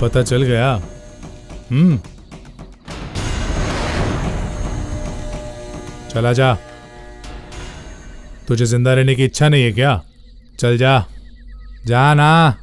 पता चल गया? चला जा। तुझे जिंदा रहने की इच्छा नहीं है क्या? चल जा, जा ना।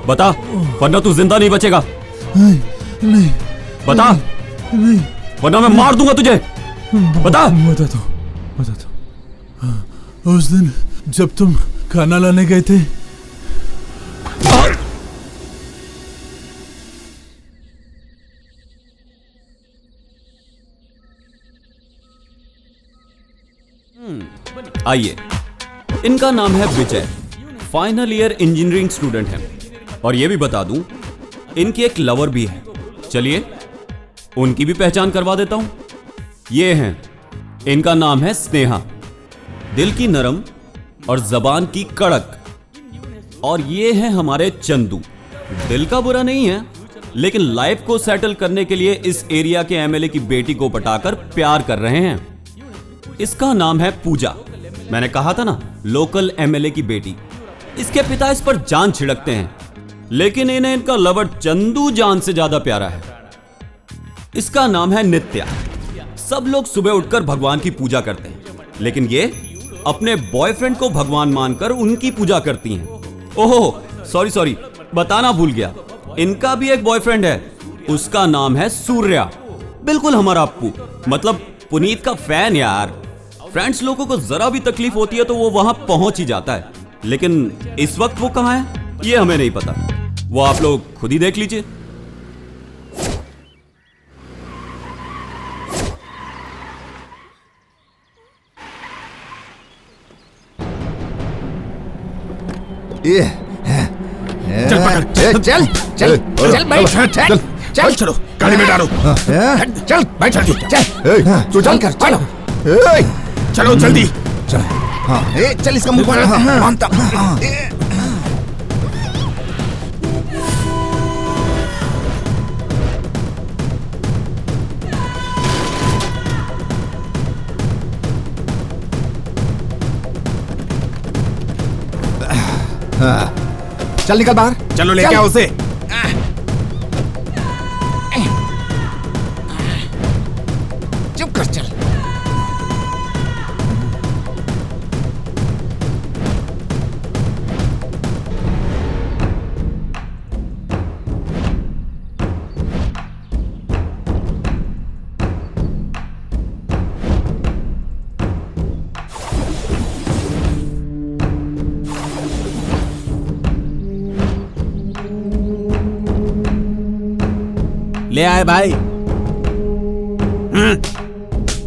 बता, वरना तू जिंदा नहीं बचेगा। नहीं बता, नहीं, वरना मैं मार दूंगा तुझे। बता। बताता हूँ। उस दिन जब तुम खाना लाने गए थे, आइए, इनका नाम है विजय, फाइनल ईयर इंजीनियरिंग स्टूडेंट हैं। और ये भी बता दूं, इनकी एक लवर भी है। चलिए उनकी भी पहचान करवा देता हूं। ये हैं, इनका नाम है स्नेहा, दिल की नरम और जबान की कड़क। और ये हैं हमारे चंदू, दिल का बुरा नहीं है, लेकिन लाइफ को सेटल करने के लिए इस एरिया के एमएलए की बेटी को पटाकर प्यार कर रहे हैं। इसका नाम है पूजा। मैंने कहा था ना, लोकल एमएलए की बेटी। इसके पिता इस पर जान छिड़कते हैं, लेकिन इन्हें इनका लवर चंदू जान से ज्यादा प्यारा है। इसका नाम है नित्या। सब लोग सुबह उठकर भगवान की पूजा करते हैं, लेकिन ये अपने बॉयफ्रेंड को भगवान मानकर उनकी पूजा करती हैं। ओहो सॉरी, बताना भूल गया, इनका भी एक बॉयफ्रेंड है। उसका नाम है सूर्या, बिल्कुल हमारा अप्पू, मतलब पुनीत का फैन यार। फ्रेंड्स लोगों को जरा भी तकलीफ होती है तो वो वहां पहुंच ही जाता है, लेकिन इस वक्त वो कहां है ये हमें नहीं पता। वो आप लोग खुद ही देख लीजिए। चल चलो गाड़ी में डालो। चल बैठ जल्दी, चल तू चल कर, चलो चलो जल्दी चल। हाँ चल इसका मुंह बांधता। चल निकल बाहर, चलो लेके आओ उसे। चुप कर, चल ले आए भाई।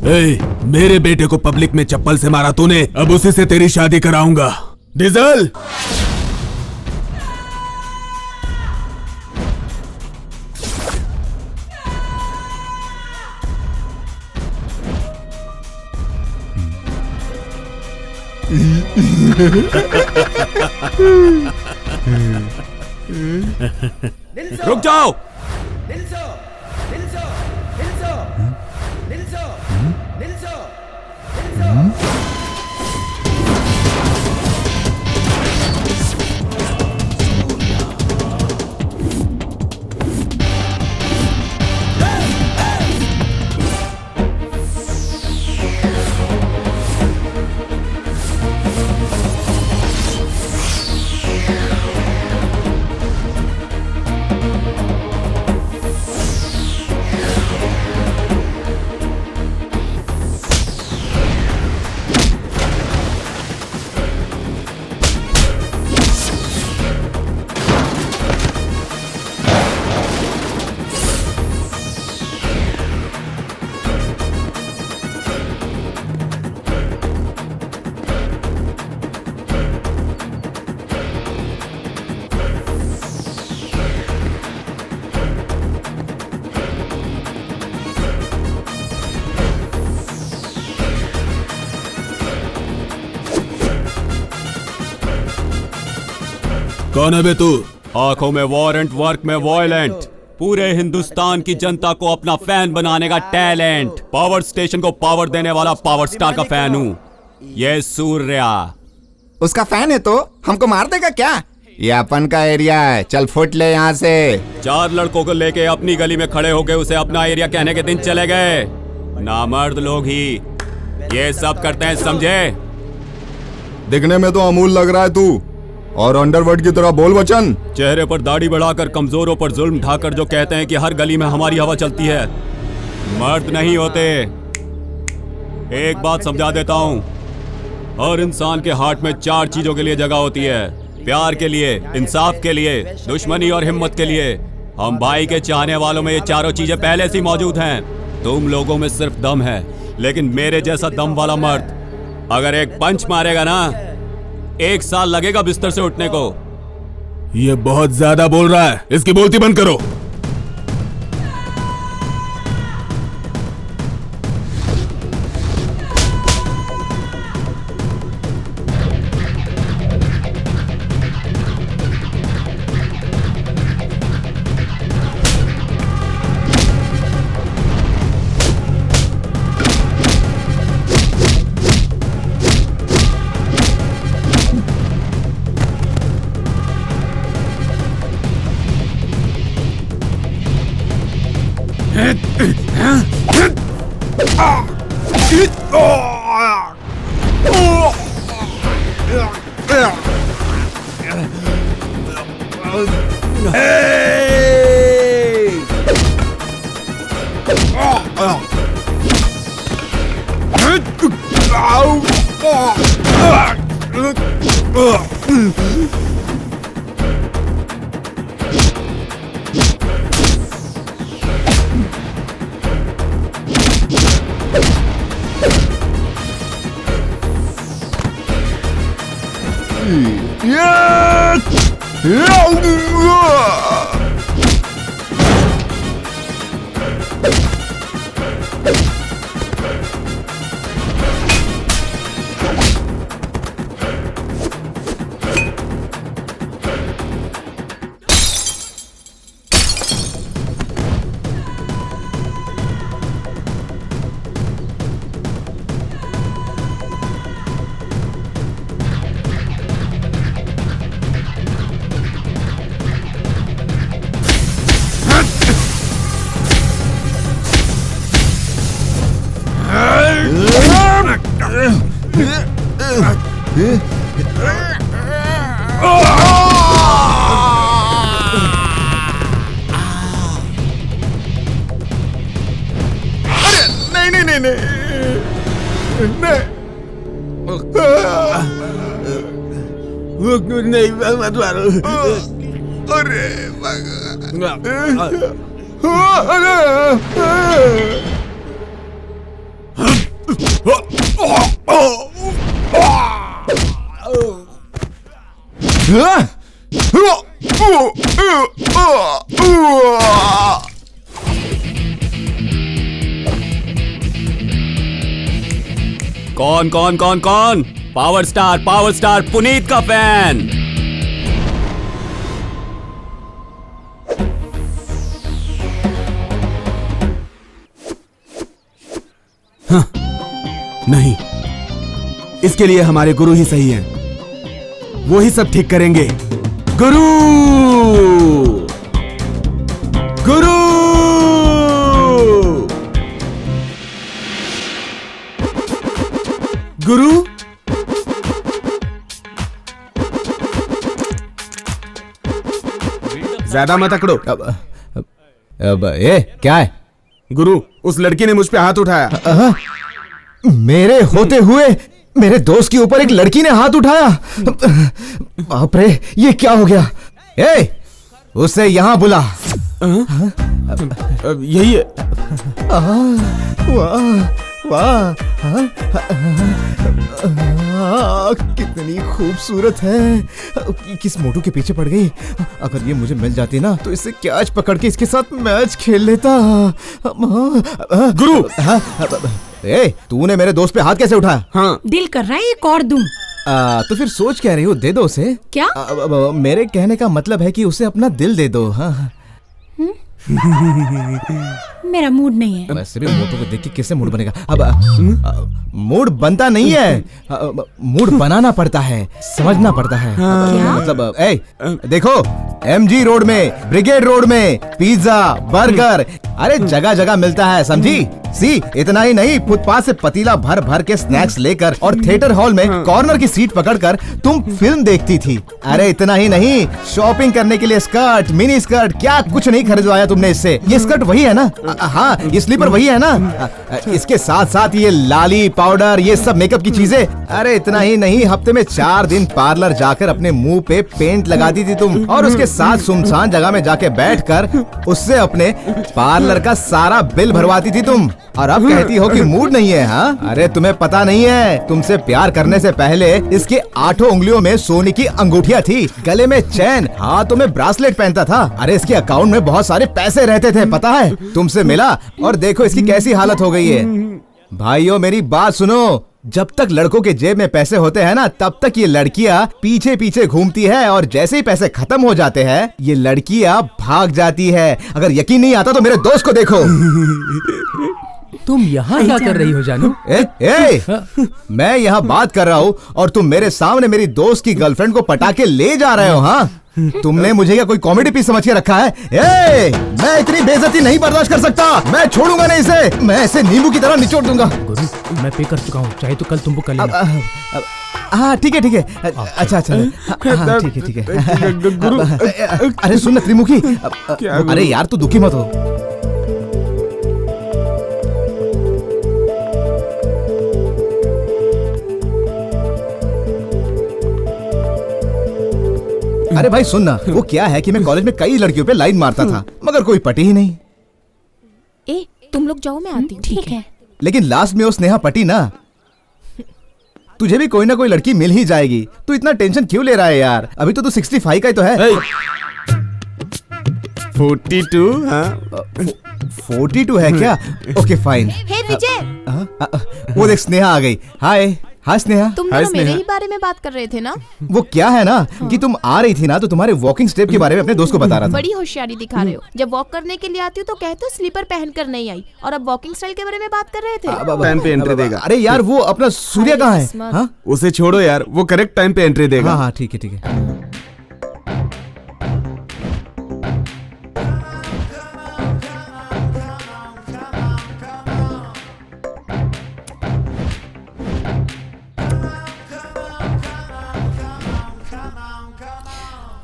ए, मेरे बेटे को पब्लिक में चप्पल से मारा तूने, अब उसी से तेरी शादी कराऊंगा। डीजल रुक जाओ। कौन है बे तू? आंखों में वारंट, वर्क में वॉयलेंट, पूरे हिंदुस्तान की जनता को अपना फैन बनाने का टैलेंट, पावर स्टेशन को पावर देने वाला पावर स्टार का फैन हूँ। ये सूर्या। उसका फैन है तो हमको मार देगा क्या? ये अपन का एरिया है, चल फुट ले यहाँ से। 4 लड़कों को लेके अपनी गली में खड़े होके उसे अपना एरिया कहने के दिन चले गए। नामर्द लोग ही ये सब करते हैं, समझे? दिखने में तो अमूल लग रहा है तू, और अंडरवर्ल्ड की तरह बोल वचन। चेहरे पर दाढ़ी बढ़ाकर, कमजोरों पर जुल्म ढाकर जो कहते हैं कि हर गली में हमारी हवा चलती है, मर्द नहीं होते। एक बात समझा देता हूँ, हर इंसान के हार्ट में 4 चीजों के लिए जगह होती है। प्यार के लिए, इंसाफ के लिए, दुश्मनी और हिम्मत के लिए। हम भाई के चाहने वालों में ये चारों चीजें पहले से मौजूद हैं। तुम लोगों में सिर्फ दम है, लेकिन मेरे जैसा दम वाला मर्द अगर एक पंच मारेगा ना, 1 साल लगेगा बिस्तर से उठने को। ये बहुत ज्यादा बोल रहा है, इसकी बोलती बंद करो। अरे कौन कौन कौन कौन? पावर स्टार पुनीत का फैन। नहीं, इसके लिए हमारे गुरु ही सही हैं। वो ही सब ठीक करेंगे। गुरु, गुरु, गुरु। ज्यादा मत अकड़ो। अब क्या है? गुरु, उस लड़की ने मुझ पे हाथ उठाया। मेरे होते हुए मेरे दोस्त के ऊपर एक लड़की ने हाथ उठाया। बाप रे, ये क्या हो गया? उसे यहां बुला। यही है। वाह, कितनी खूबसूरत है। किस मोटू के पीछे पड़ गई? अगर ये मुझे मिल जाती ना तो इससे कैच पकड़ के इसके साथ मैच खेल लेता। गुरु, तूने मेरे दोस्त पे हाथ कैसे उठाया? हाँ, दिल कर रहा है एक और दूं। तो फिर सोच क्या रही हो? दे दो उसे। क्या? मेरे कहने का मतलब है कि उसे अपना दिल दे दो। हाँ, मेरा मूड नहीं है। वैसे भी मोटू को देख के किससे मूड बनेगा? अब मूड बनता नहीं है, मूड बनाना पड़ता है, समझना पड़ता है। क्या? मतलब देखो, MG रोड में, ब्रिगेड रोड में पिज्जा, बर्गर, अरे जगह जगह मिलता है, समझी? इतना ही नहीं, फुटपाथ से पतीला भर भर के स्नैक्स लेकर और थिएटर हॉल में कॉर्नर की सीट पकड़कर तुम फिल्म देखती थी। अरे इतना ही नहीं, शॉपिंग करने के लिए स्कर्ट, मिनी स्कर्ट, क्या कुछ नहीं खरीदवाया तुमने इससे। ये स्कर्ट वही है ना? हाँ, ये स्लीपर वही है ना? इसके साथ साथ ये लाली, पाउडर, ये सब मेकअप की चीजें। अरे इतना ही नहीं, हफ्ते में 4 दिन पार्लर जाकर अपने मुंह पे पेंट लगाती थी तुम, और उसके साथ सुनसान जगह में जाके बैठकर उससे अपने पार्लर का सारा बिल भरवाती थी तुम। और अब कहती हो कि मूड नहीं है? हाँ, अरे तुम्हें पता नहीं है, तुमसे प्यार करने से पहले इसके 8 उंगलियों में सोने की अंगूठियां थी, गले में चैन, हाथों में ब्रासलेट पहनता था। अरे इसके अकाउंट में बहुत सारे पैसे रहते थे, पता है? तुमसे मिला और देखो इसकी कैसी हालत हो गई है। भाइयों, मेरी बात सुनो, जब तक लड़कों के जेब में पैसे होते हैं ना, तब तक ये लड़कियां पीछे पीछे घूमती है, और जैसे ही पैसे खत्म हो जाते हैं ये लड़कियां भाग जाती है। अगर यकीन नहीं आता तो मेरे दोस्त को देखो। तुम यहाँ क्या कर रही हो जानू? मैं यहाँ बात कर रहा हूँ और तुम मेरे सामने मेरी दोस्त की गर्लफ्रेंड को पटा के ले जा रहे हो? हाँ, तुमने मुझे क्या कोई कॉमेडी पीस समझ के रखा है? मैं इतनी बेइज्जती नहीं बर्दाश्त कर सकता। मैं छोड़ूंगा नहीं इसे, मैं इसे नींबू की तरह निचोड़ दूंगा। गुरु, मैं पे कर चुका हूँ, चाहे तो कल तुमको कर लेना। हाँ ठीक है, ठीक है। अच्छा, हाँ ठीक है। गुरु, अरे सुन त्रिमुखी, अरे यार तू दुखी मत हो। अरे भाई सुन ना, वो क्या है कि मैं कॉलेज में कई लड़कियों पे लाइन मारता था, मगर कोई पटी ही नहीं। तुम लोग जाओ, मैं आती हूँ। ठीक है। लेकिन लास्ट में वो स्नेहा पटी ना। तुझे भी कोई ना कोई लड़की मिल ही जाएगी, तू इतना टेंशन क्यों ले रहा है यार? अभी तो तू 65 का ही तो है। 42? हाँ, 42 है क्या? Okay fine. हे विजय, वो देख स्नेहा आ गई। हाय स्नेहा। तुम दोनों मेरे ही बारे में बात कर रहे थे ना? वो क्या है ना कि तुम आ रही थी ना, तो तुम्हारे वॉकिंग स्टेप के बारे में अपने दोस्त को बता रहा था। बड़ी होशियारी दिखा रहे हो। जब वॉक करने के लिए आती हो तो कहते हो स्लीपर पहनकर नहीं आई, और अब वॉकिंग स्टाइल के बारे में बात कर रहे थे। टाइम पे एंट्री देगा। अरे यार वो अपना सूर्य कहाँ है? हाँ? उसे छोड़ो यार, वो करेक्ट टाइम पे एंट्री देगा। हाँ ठीक है।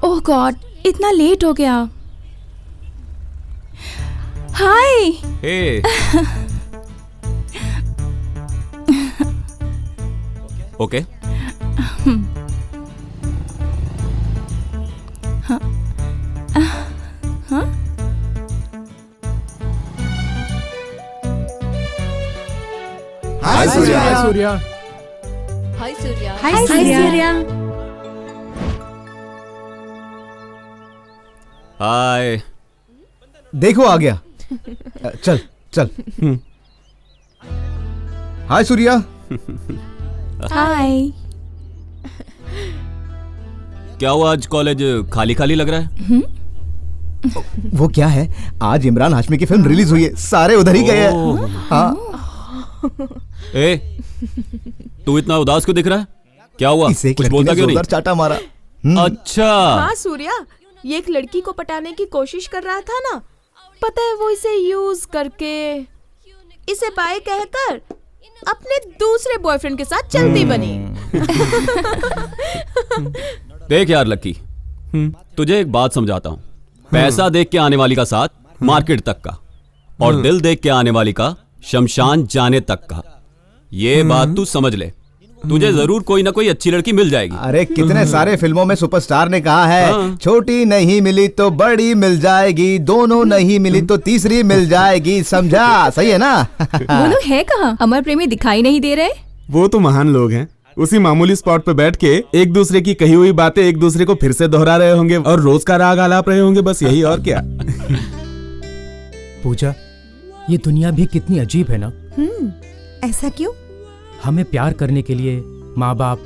ओह गॉड, इतना लेट हो गया। हाय। हे। ओके। सूर्या। हाय सूर्या। हाय सूर्या। हाय। देखो आ गया। चल चल। हाय सूर्या। हाय। क्या हुआ, आज कॉलेज खाली खाली लग रहा है? वो क्या है, आज इमरान हाशमी की फिल्म रिलीज हुई है, सारे उधर ही गए हैं। हाँ, ए, तू इतना उदास क्यों दिख रहा है? क्या हुआ, इसे एक कुछ लड़की बोलता ने क्यों नहीं? जोरदार चाटा मारा। अच्छा। हाँ सूर्या, ये एक लड़की को पटाने की कोशिश कर रहा था ना, पता है वो इसे यूज करके इसे बाय कहकर अपने दूसरे बॉयफ्रेंड के साथ चलती बनी। देख यार लक्की, तुझे एक बात समझाता हूँ। पैसा देख के आने वाली का साथ मार्केट तक का, और दिल देख के आने वाली का शमशान जाने तक का। ये बात तू समझ ले, तुझे जरूर कोई ना कोई अच्छी लड़की मिल जाएगी। अरे कितने सारे फिल्मों में सुपरस्टार ने कहा है, हाँ। छोटी नहीं मिली तो बड़ी मिल जाएगी, दोनों नहीं मिली तो तीसरी मिल जाएगी, समझा? सही है ना? बोलो है कहाँ? अमर प्रेमी दिखाई नहीं दे रहे? वो तो महान लोग हैं, उसी मामूली स्पॉट पे बैठ के एक दूसरे की कही हुई बातें एक दूसरे को फिर से दोहरा रहे होंगे और रोज का राग आलाप रहे होंगे, बस यही और क्या। पूजा, ये दुनिया भी कितनी अजीब है ना। ऐसा क्यों? हमें प्यार करने के लिए माँ बाप,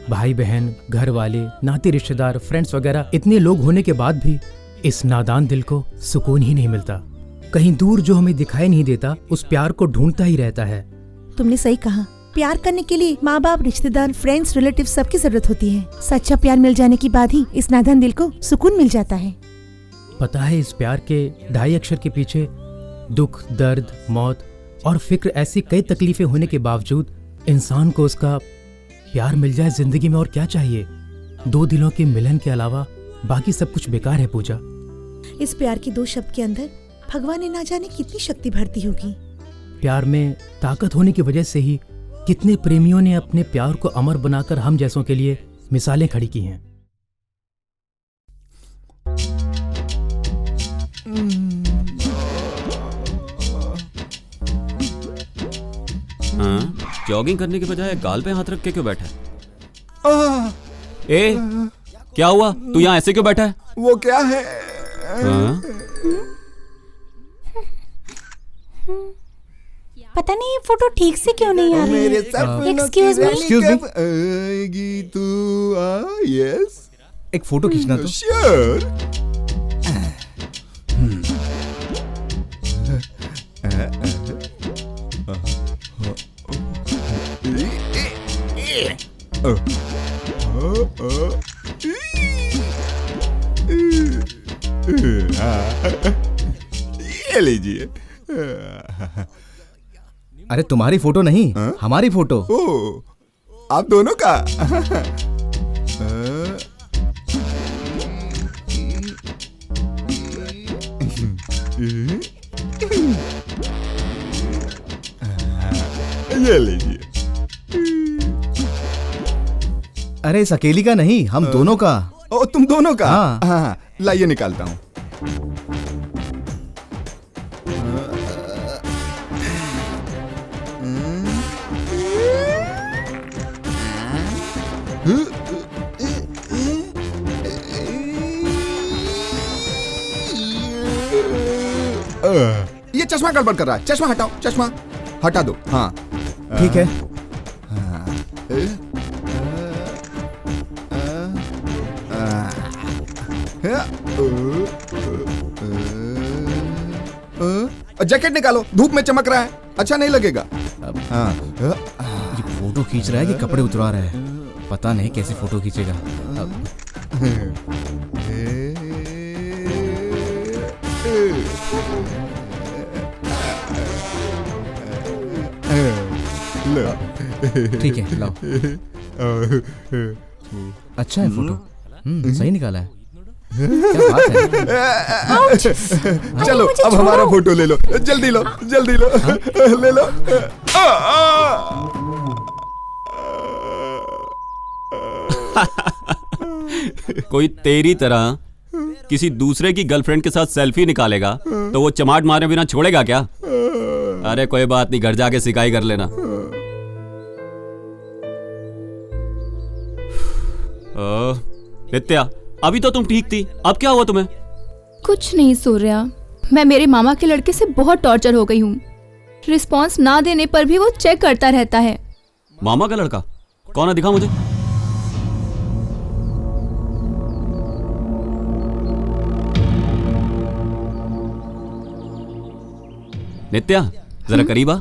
भाई बहन, घर वाले, नाते रिश्तेदार, फ्रेंड्स वगैरह इतने लोग होने के बाद भी इस नादान दिल को सुकून ही नहीं मिलता। कहीं दूर जो हमें दिखाई नहीं देता उस प्यार को ढूंढता ही रहता है। तुमने सही कहा, प्यार करने के लिए माँ बाप, रिश्तेदार, फ्रेंड्स, रिलेटिव सबकी जरूरत होती है। सच्चा प्यार मिल जाने के बाद ही इस नादान दिल को सुकून मिल जाता है। पता है, इस प्यार के 2.5 अक्षर के पीछे दुख, दर्द, मौत और फिक्र, ऐसी कई तकलीफें होने के बावजूद इंसान को उसका प्यार मिल जाए जिंदगी में और क्या चाहिए। 2 दिलों के मिलन के अलावा बाकी सब कुछ बेकार है पूजा। इस प्यार के 2 शब्द के अंदर भगवान ने ना जाने कितनी शक्ति भरती होगी। प्यार में ताकत होने की वजह से ही कितने प्रेमियों ने अपने प्यार को अमर बनाकर हम जैसों के लिए मिसालें खड़ी की हैं। हाँ, जॉगिंग करने के बजाय गाल पे हाथ रख के क्यों बैठा है? ए, क्या हुआ, तू यहाँ ऐसे क्यों बैठा है? वो क्या है? हाँ? पता नहीं ये फोटो ठीक से क्यों नहीं आ रही है। Excuse me. एक्सक्यूज मी, आएगी तू यस, एक फोटो खींचना तो। श्योर। ये लीजिए। अरे तुम्हारी फोटो नहीं, हमारी फोटो। ओ, आप दोनों का। ये लीजिए। अरे इस अकेली का नहीं, हम दोनों का। ओ, तुम दोनों का? हाँ। हाँ, लाइए निकालता हूँ। ये चश्मा गड़बड़ कर रहा है, चश्मा हटाओ, चश्मा हटा दो। हाँ ठीक है। जैकेट निकालो, धूप में चमक रहा है, अच्छा नहीं लगेगा। हाँ। ये फोटो खींच रहा है कि कपड़े उतरा रहा है, पता नहीं कैसे फोटो खींचेगा। ठीक है, लाओ। अच्छा है फोटो, सही निकाला है। क्या बात है। चलो अब हमारा फोटो ले लो, जल्दी लो, जल्दी लो। ले लो। कोई तेरी तरह किसी दूसरे की गर्लफ्रेंड के साथ सेल्फी निकालेगा तो वो चमाट मारे बिना छोड़ेगा क्या? अरे कोई बात नहीं, घर जाके सिकाई कर लेना। नित्या, अभी तो तुम ठीक थी, अब क्या हुआ तुम्हें? कुछ नहीं सूर्या, मैं मेरे मामा के लड़के से बहुत टॉर्चर हो गई हूँ। रिस्पॉन्स ना देने पर भी वो चेक करता रहता है। मामा का लड़का? कौन है, दिखा मुझे। नित्या, जरा करीब आ।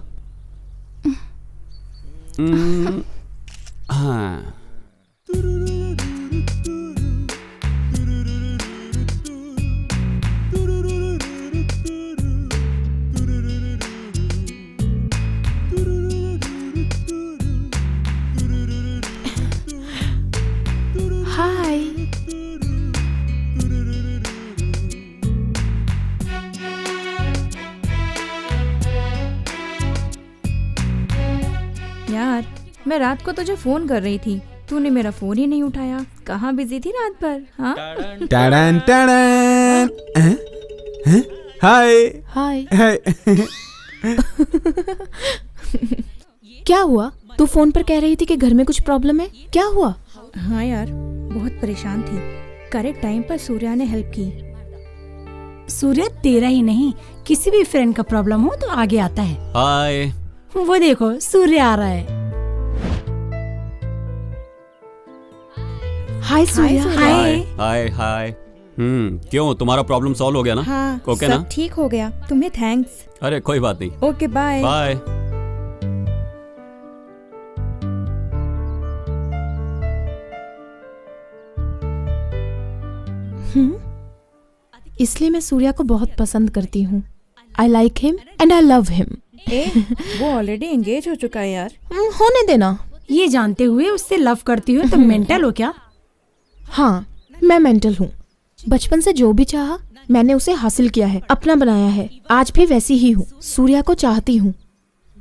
हाँ, हाय। यार, मैं रात को तुझे फोन कर रही थी, तूने मेरा फोन ही नहीं उठाया। कहाँ बिजी थी रात भर? हाँ, टाडन टाडन। हाय हाय। हाय। क्या हुआ? तू फोन पर कह रही थी कि घर में कुछ प्रॉब्लम है, क्या हुआ? हाँ यार, बहुत परेशान थी। करेक्ट टाइम पर सूर्या ने हेल्प की। सूर्या तेरा ही नहीं, किसी भी फ्रेंड का प्रॉब्लम हो तो आगे आता है। हाय। वो देखो, सूर्या आ रहा है। हाय सूर्या। हाय। हाय हाय। क्यों, तुम्हारा प्रॉब्लम सॉल्व हो गया ना? हाँ, ओके सब ना? ठीक हो गया। तुम्हें थैंक्स। अरे कोई बात नहीं। Okay, bye. बाय। इसलिए मैं सूर्या को बहुत पसंद करती हूँ। I like him and I love him. वो ऑलरेडी एंगेज हो चुका है यार। होने देना। ये जानते हुए उससे लव करती हो तो मेंटल हो क्या? हाँ, मैं मेंटल हूँ। बचपन से जो भी चाहा मैंने उसे हासिल किया है, अपना बनाया है। आज भी वैसी ही हूँ। सूर्या को चाहती हूँ,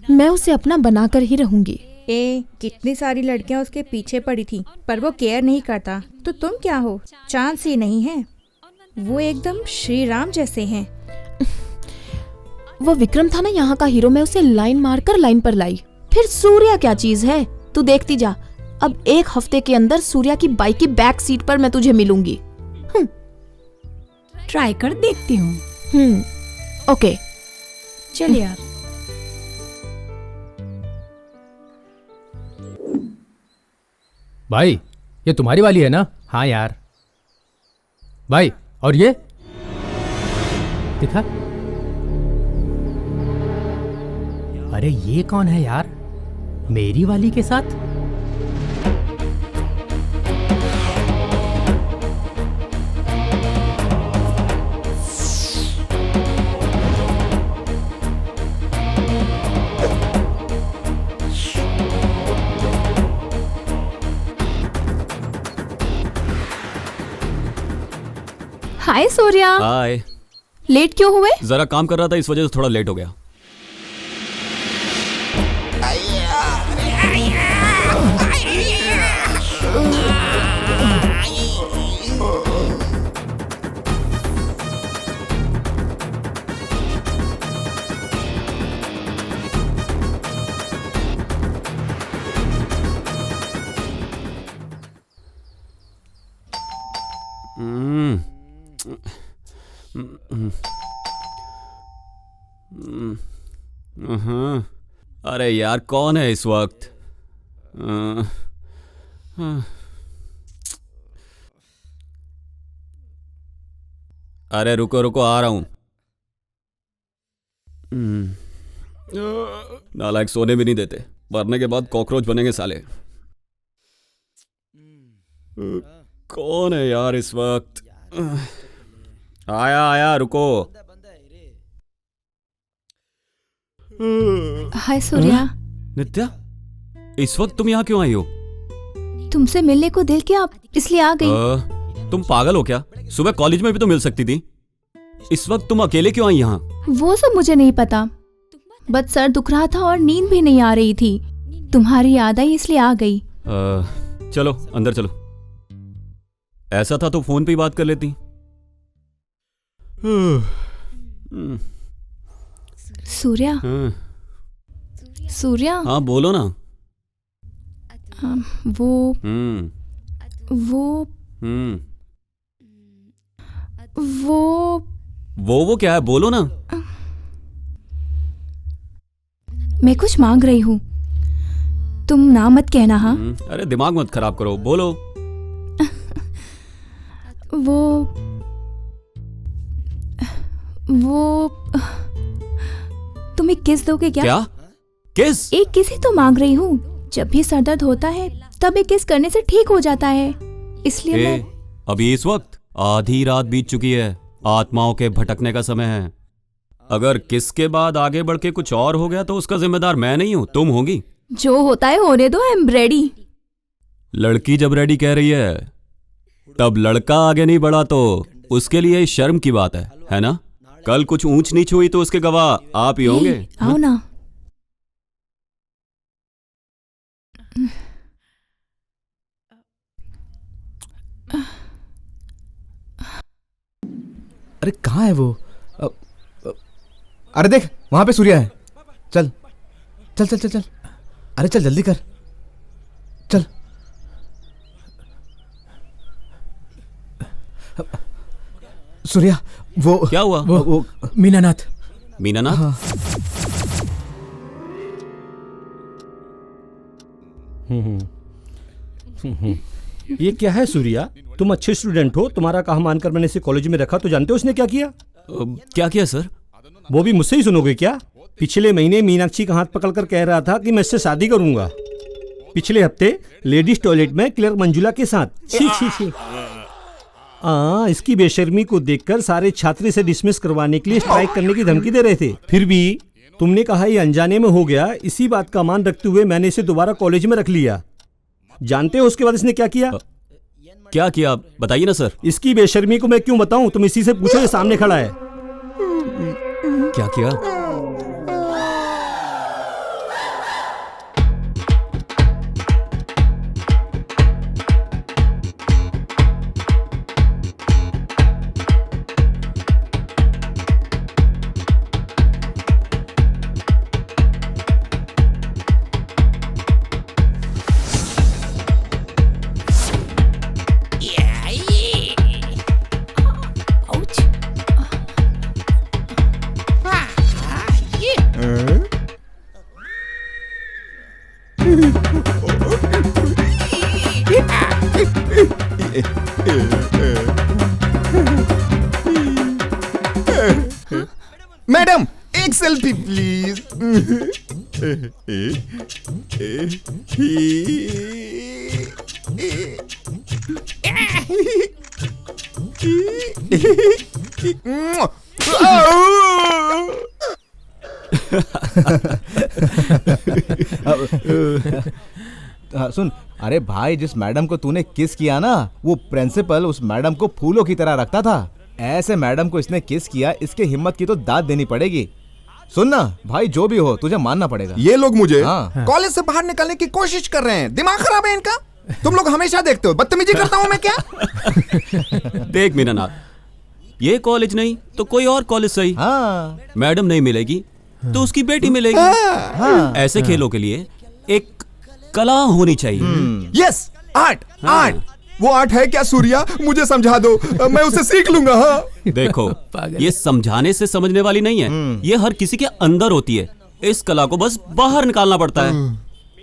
मैं उसे अपना बनाकर ही रहूंगी। कितनी सारी लड़कियां उसके पीछे पड़ी थी, पर वो केयर नहीं करता। तो तुम क्या हो? चांस ही नहीं है। वो एकदम श्री राम जैसे हैं। वो विक्रम था ना यहाँ का हीरो, मैं उसे लाइन मारकर लाइन पर लाई। फिर सूर्या क्या चीज है, तू देखती जा। अब 1 हफ्ते के अंदर सूर्या की बाइक की बैक सीट पर मैं तुझे मिलूंगी। ट्राई कर देखती हूँ। ओके, चल यार। भाई, ये तुम्हारी वाली है ना? हाँ यार। भाई, और ये दिखा। अरे ये कौन है यार, मेरी वाली के साथ? हाय सूर्या। हाय। लेट क्यों हुए? जरा काम कर रहा था, इस वजह से थोड़ा लेट हो गया। अरे यार, कौन है इस वक्त? अरे रुको रुको, आ रहा हूं। नालायक सोने भी नहीं देते, मरने के बाद कॉकरोच बनेंगे साले। कौन है यार इस वक्त? आया आया, रुको। हाय सूर्या। नित्या, इस वक्त तुम यहाँ क्यों आई हो? तुमसे मिलने को दिल किया, इसलिए आ गई। तुम पागल हो क्या? सुबह कॉलेज में भी तो मिल सकती थी। इस वक्त तुम अकेले क्यों आई यहाँ? वो सब मुझे नहीं पता, बस सर दुख रहा था और नींद भी नहीं आ रही थी। तुम्हारी याद आई इसलिए आ गई। चलो अंदर चलो। ऐसा था तो फोन पे ही बात कर लेती। सूर्या। सूर्या। हाँ बोलो ना। वो वो हम्म, वो क्या है, बोलो ना। मैं कुछ मांग रही हूँ, तुम ना मत कहना। हाँ, अरे दिमाग मत खराब करो, बोलो। वो तुम एक किस दोगे क्या? क्या किस? एक किस ही तो मांग रही हूँ। जब भी सर दर्द होता है तब एक किस करने से ठीक हो जाता है, इसलिए मैं। अभी इस वक्त आधी रात बीत चुकी है, आत्माओं के भटकने का समय है। अगर किस के बाद आगे बढ़ के कुछ और हो गया तो उसका जिम्मेदार मैं नहीं हूं, तुम होगी। जो होता है होने दो, आई एम रेडी। लड़की जब रेडी कह रही है तब लड़का आगे नहीं बढ़ा तो उसके लिए शर्म की बात है ना? कल कुछ ऊंच नीच हुई तो उसके गवाह आप ही होंगे। आओ ना। अरे कहाँ है वो? अरे देख वहां पे सूर्या है। चल चल चल चल चल, अरे चल जल्दी कर, चल। सूर्या वो क्या हुआ? वो मीनानाथ। मीनानाथ? हाँ। ये क्या है सूर्या? तुम अच्छे स्टूडेंट हो, तुम्हारा कहा मानकर मैंने इसे कॉलेज में रखा, तो जानते हो उसने क्या किया? क्या किया सर? वो भी मुझसे ही सुनोगे क्या? पिछले महीने मीनाक्षी का हाथ पकड़कर कह रहा था कि मैं इससे शादी करूंगा। पिछले हफ्ते लेडीज टॉयलेट में क्लर्क मंजुला के साथ। छी छी छी। इसकी बेशर्मी को देखकर सारे छात्र इसे डिसमिस करवाने के लिए स्ट्राइक करने की धमकी दे रहे थे। फिर भी तुमने कहा ये अनजाने में हो गया, इसी बात का मान रखते हुए मैंने इसे दोबारा कॉलेज में रख लिया। जानते हो उसके बाद इसने क्या किया? क्या किया बताइए ना सर। इसकी बेशर्मी को मैं क्यों बताऊं, तुम इसी से पूछो, ये सामने खड़ा है। क्या किया? मैडम एक सेल्फी प्लीज। सुन, अरे भाई जिस मैडम को तूने किस किया ना, वो प्रिंसिपल उस मैडम को फूलों की तरह रखता था। ऐसे मैडम को इसने किस किया, इसके हिम्मत की तो दाद देनी पड़ेगी। सुन ना भाई, जो भी हो तुझे मानना पड़ेगा। ये लोग मुझे कॉलेज से बाहर निकालने की कोशिश कर रहे हैं। दिमाग खराब है इनका। तुम लोग हमेशा देखते हो बदतमीजी करता हूँ मैं क्या? देख मीनानाथ, ये कॉलेज नहीं तो कोई और कॉलेज सही। मैडम नहीं मिलेगी तो उसकी बेटी मिलेगी। ऐसे खेलों के लिए एक कला होनी चाहिए। Yes, art. आर्ट वो आर्ट है क्या सूर्या? मुझे समझा दो, मैं उसे सीख लूंगा। हाँ देखो, ये समझाने से समझने वाली नहीं है, ये हर किसी के अंदर होती है। इस कला को बस बाहर निकालना पड़ता है।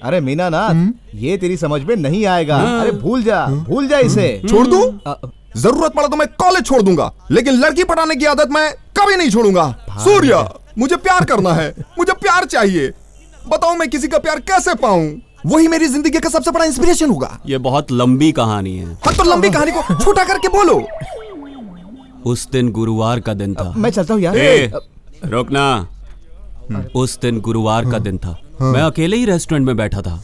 अरे मीनानाथ, ये तेरी समझ में नहीं आएगा। अरे भूल जा इसे। छोड़ दूं? जरूरत पड़ा तो मैं कॉलेज छोड़ दूंगा, लेकिन लड़की पटाने की आदत मैं कभी नहीं छोड़ूंगा। सूर्या, मुझे प्यार करना है, मुझे प्यार चाहिए। बताओ मैं किसी का प्यार कैसे पाऊं? वही मेरी जिंदगी का सबसे बड़ा इंस्पिरेशन होगा। ये बहुत लंबी कहानी है। हाँ तो लंबी कहानी को छोटा करके बोलो। उस दिन गुरुवार का दिन था। मैं चलता हूँ यार। रुकना। उस दिन गुरुवार का दिन था। मैं अकेले ही रेस्टोरेंट में बैठा था।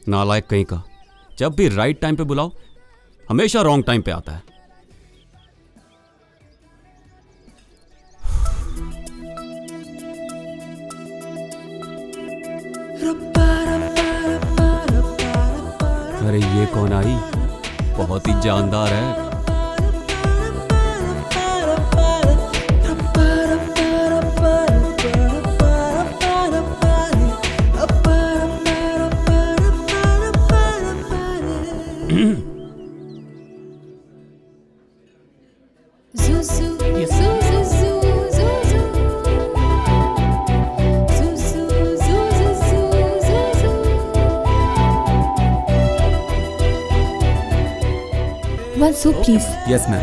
नालायक कहीं का, जब भी राइट टाइम पे बुलाओ हमेशा रॉन्ग टाइम पे आता है। अरे ये कौन आई? बहुत ही जानदार है। 1 soup please. Yes ma'am.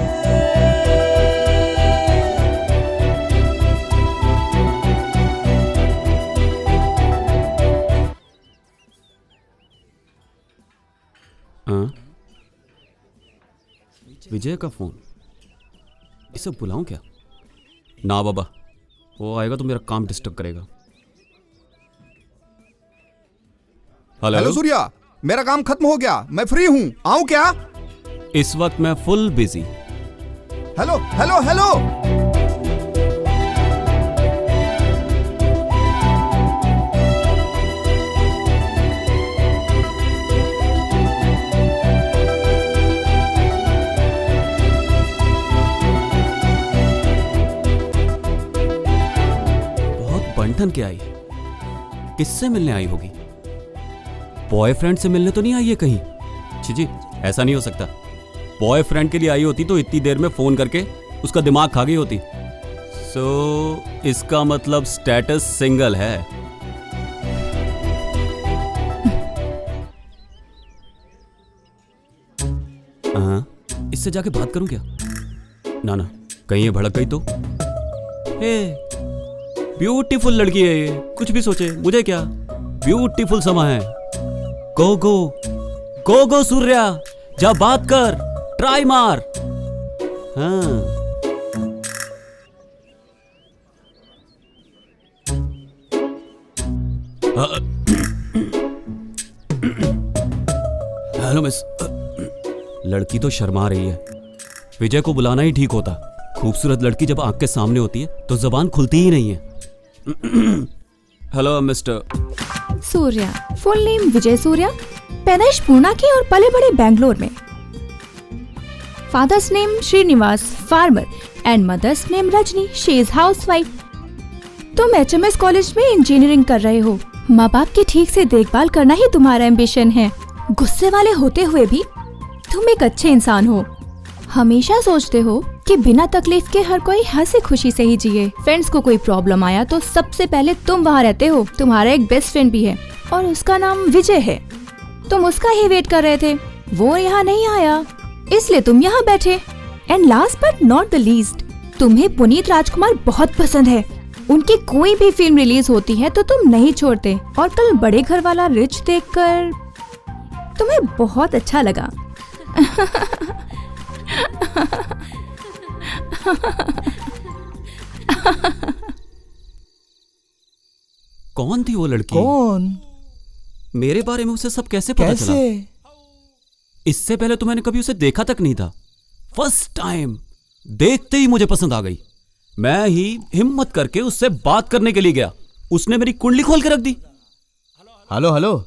हाँ? विजय का फोन, इसे बुलाऊं क्या? ना बाबा, वो आएगा तो मेरा काम डिस्टर्ब करेगा। हेलो सूर्या, मेरा काम खत्म हो गया, मैं फ्री हूँ, आऊं क्या? इस वक्त मैं full busy. Hello hello hello. बहुत बंठन के आई, किससे मिलने आई होगी? बॉयफ्रेंड से मिलने तो नहीं आई है कहीं? जी, ऐसा नहीं हो सकता। बॉयफ्रेंड के लिए आई होती तो इतनी देर में फोन करके उसका दिमाग खा गई होती। सो इसका मतलब स्टेटस सिंगल है। हाँ, इससे जाके बात करूं क्या? ना, कहीं ये भड़क गई तो? ब्यूटीफुल लड़की है ये, कुछ भी सोचे, मुझे क्या? ब्यूटीफुल समा है। गो गो गो गो सूर्या, जा बात कर, ट्राई मार। हाँ। Hello miss. लड़की तो शर्मा रही है, विजय को बुलाना ही ठीक होता। खूबसूरत लड़की जब आंख के सामने होती है तो जबान खुलती ही नहीं है। Hello mister Surya, full name Vijay Surya, पैदाइश पूना की और पले बड़े बैंगलोर में। Father's name Srinivas, farmer, and mother's name Rajni, she is housewife. तुम HMS कॉलेज में इंजीनियरिंग कर रहे हो। माँ बाप की ठीक से देखभाल करना ही तुम्हारा एम्बिशन है। गुस्से वाले होते हुए भी तुम एक अच्छे इंसान हो। हमेशा सोचते हो कि बिना तकलीफ के हर कोई हंसी खुशी से ही जिए। फ्रेंड्स को कोई प्रॉब्लम आया तो सबसे पहले तुम वहाँ रहते हो। तुम्हारा एक बेस्ट फ्रेंड भी है और उसका नाम विजय है। तुम उसका ही वेट कर रहे थे, वो यहाँ नहीं आया इसलिए तुम यहाँ बैठे। And last but not the least, तुम्हें पुनीत राजकुमार बहुत पसंद है। उनकी कोई भी फिल्म रिलीज होती है तो तुम नहीं छोड़ते। और कल बड़े घर वाला रिच देखकर तुम्हें बहुत अच्छा लगा। कौन थी वो लड़की? कौन? मेरे बारे में उसे सब कैसे पता चला? इससे पहले तो मैंने कभी उसे देखा तक नहीं था। फर्स्ट टाइम देखते ही मुझे पसंद आ गई। मैं ही हिम्मत करके उससे बात करने के लिए गया, उसने मेरी कुंडली खोल के रख दी। हेलो हेलो,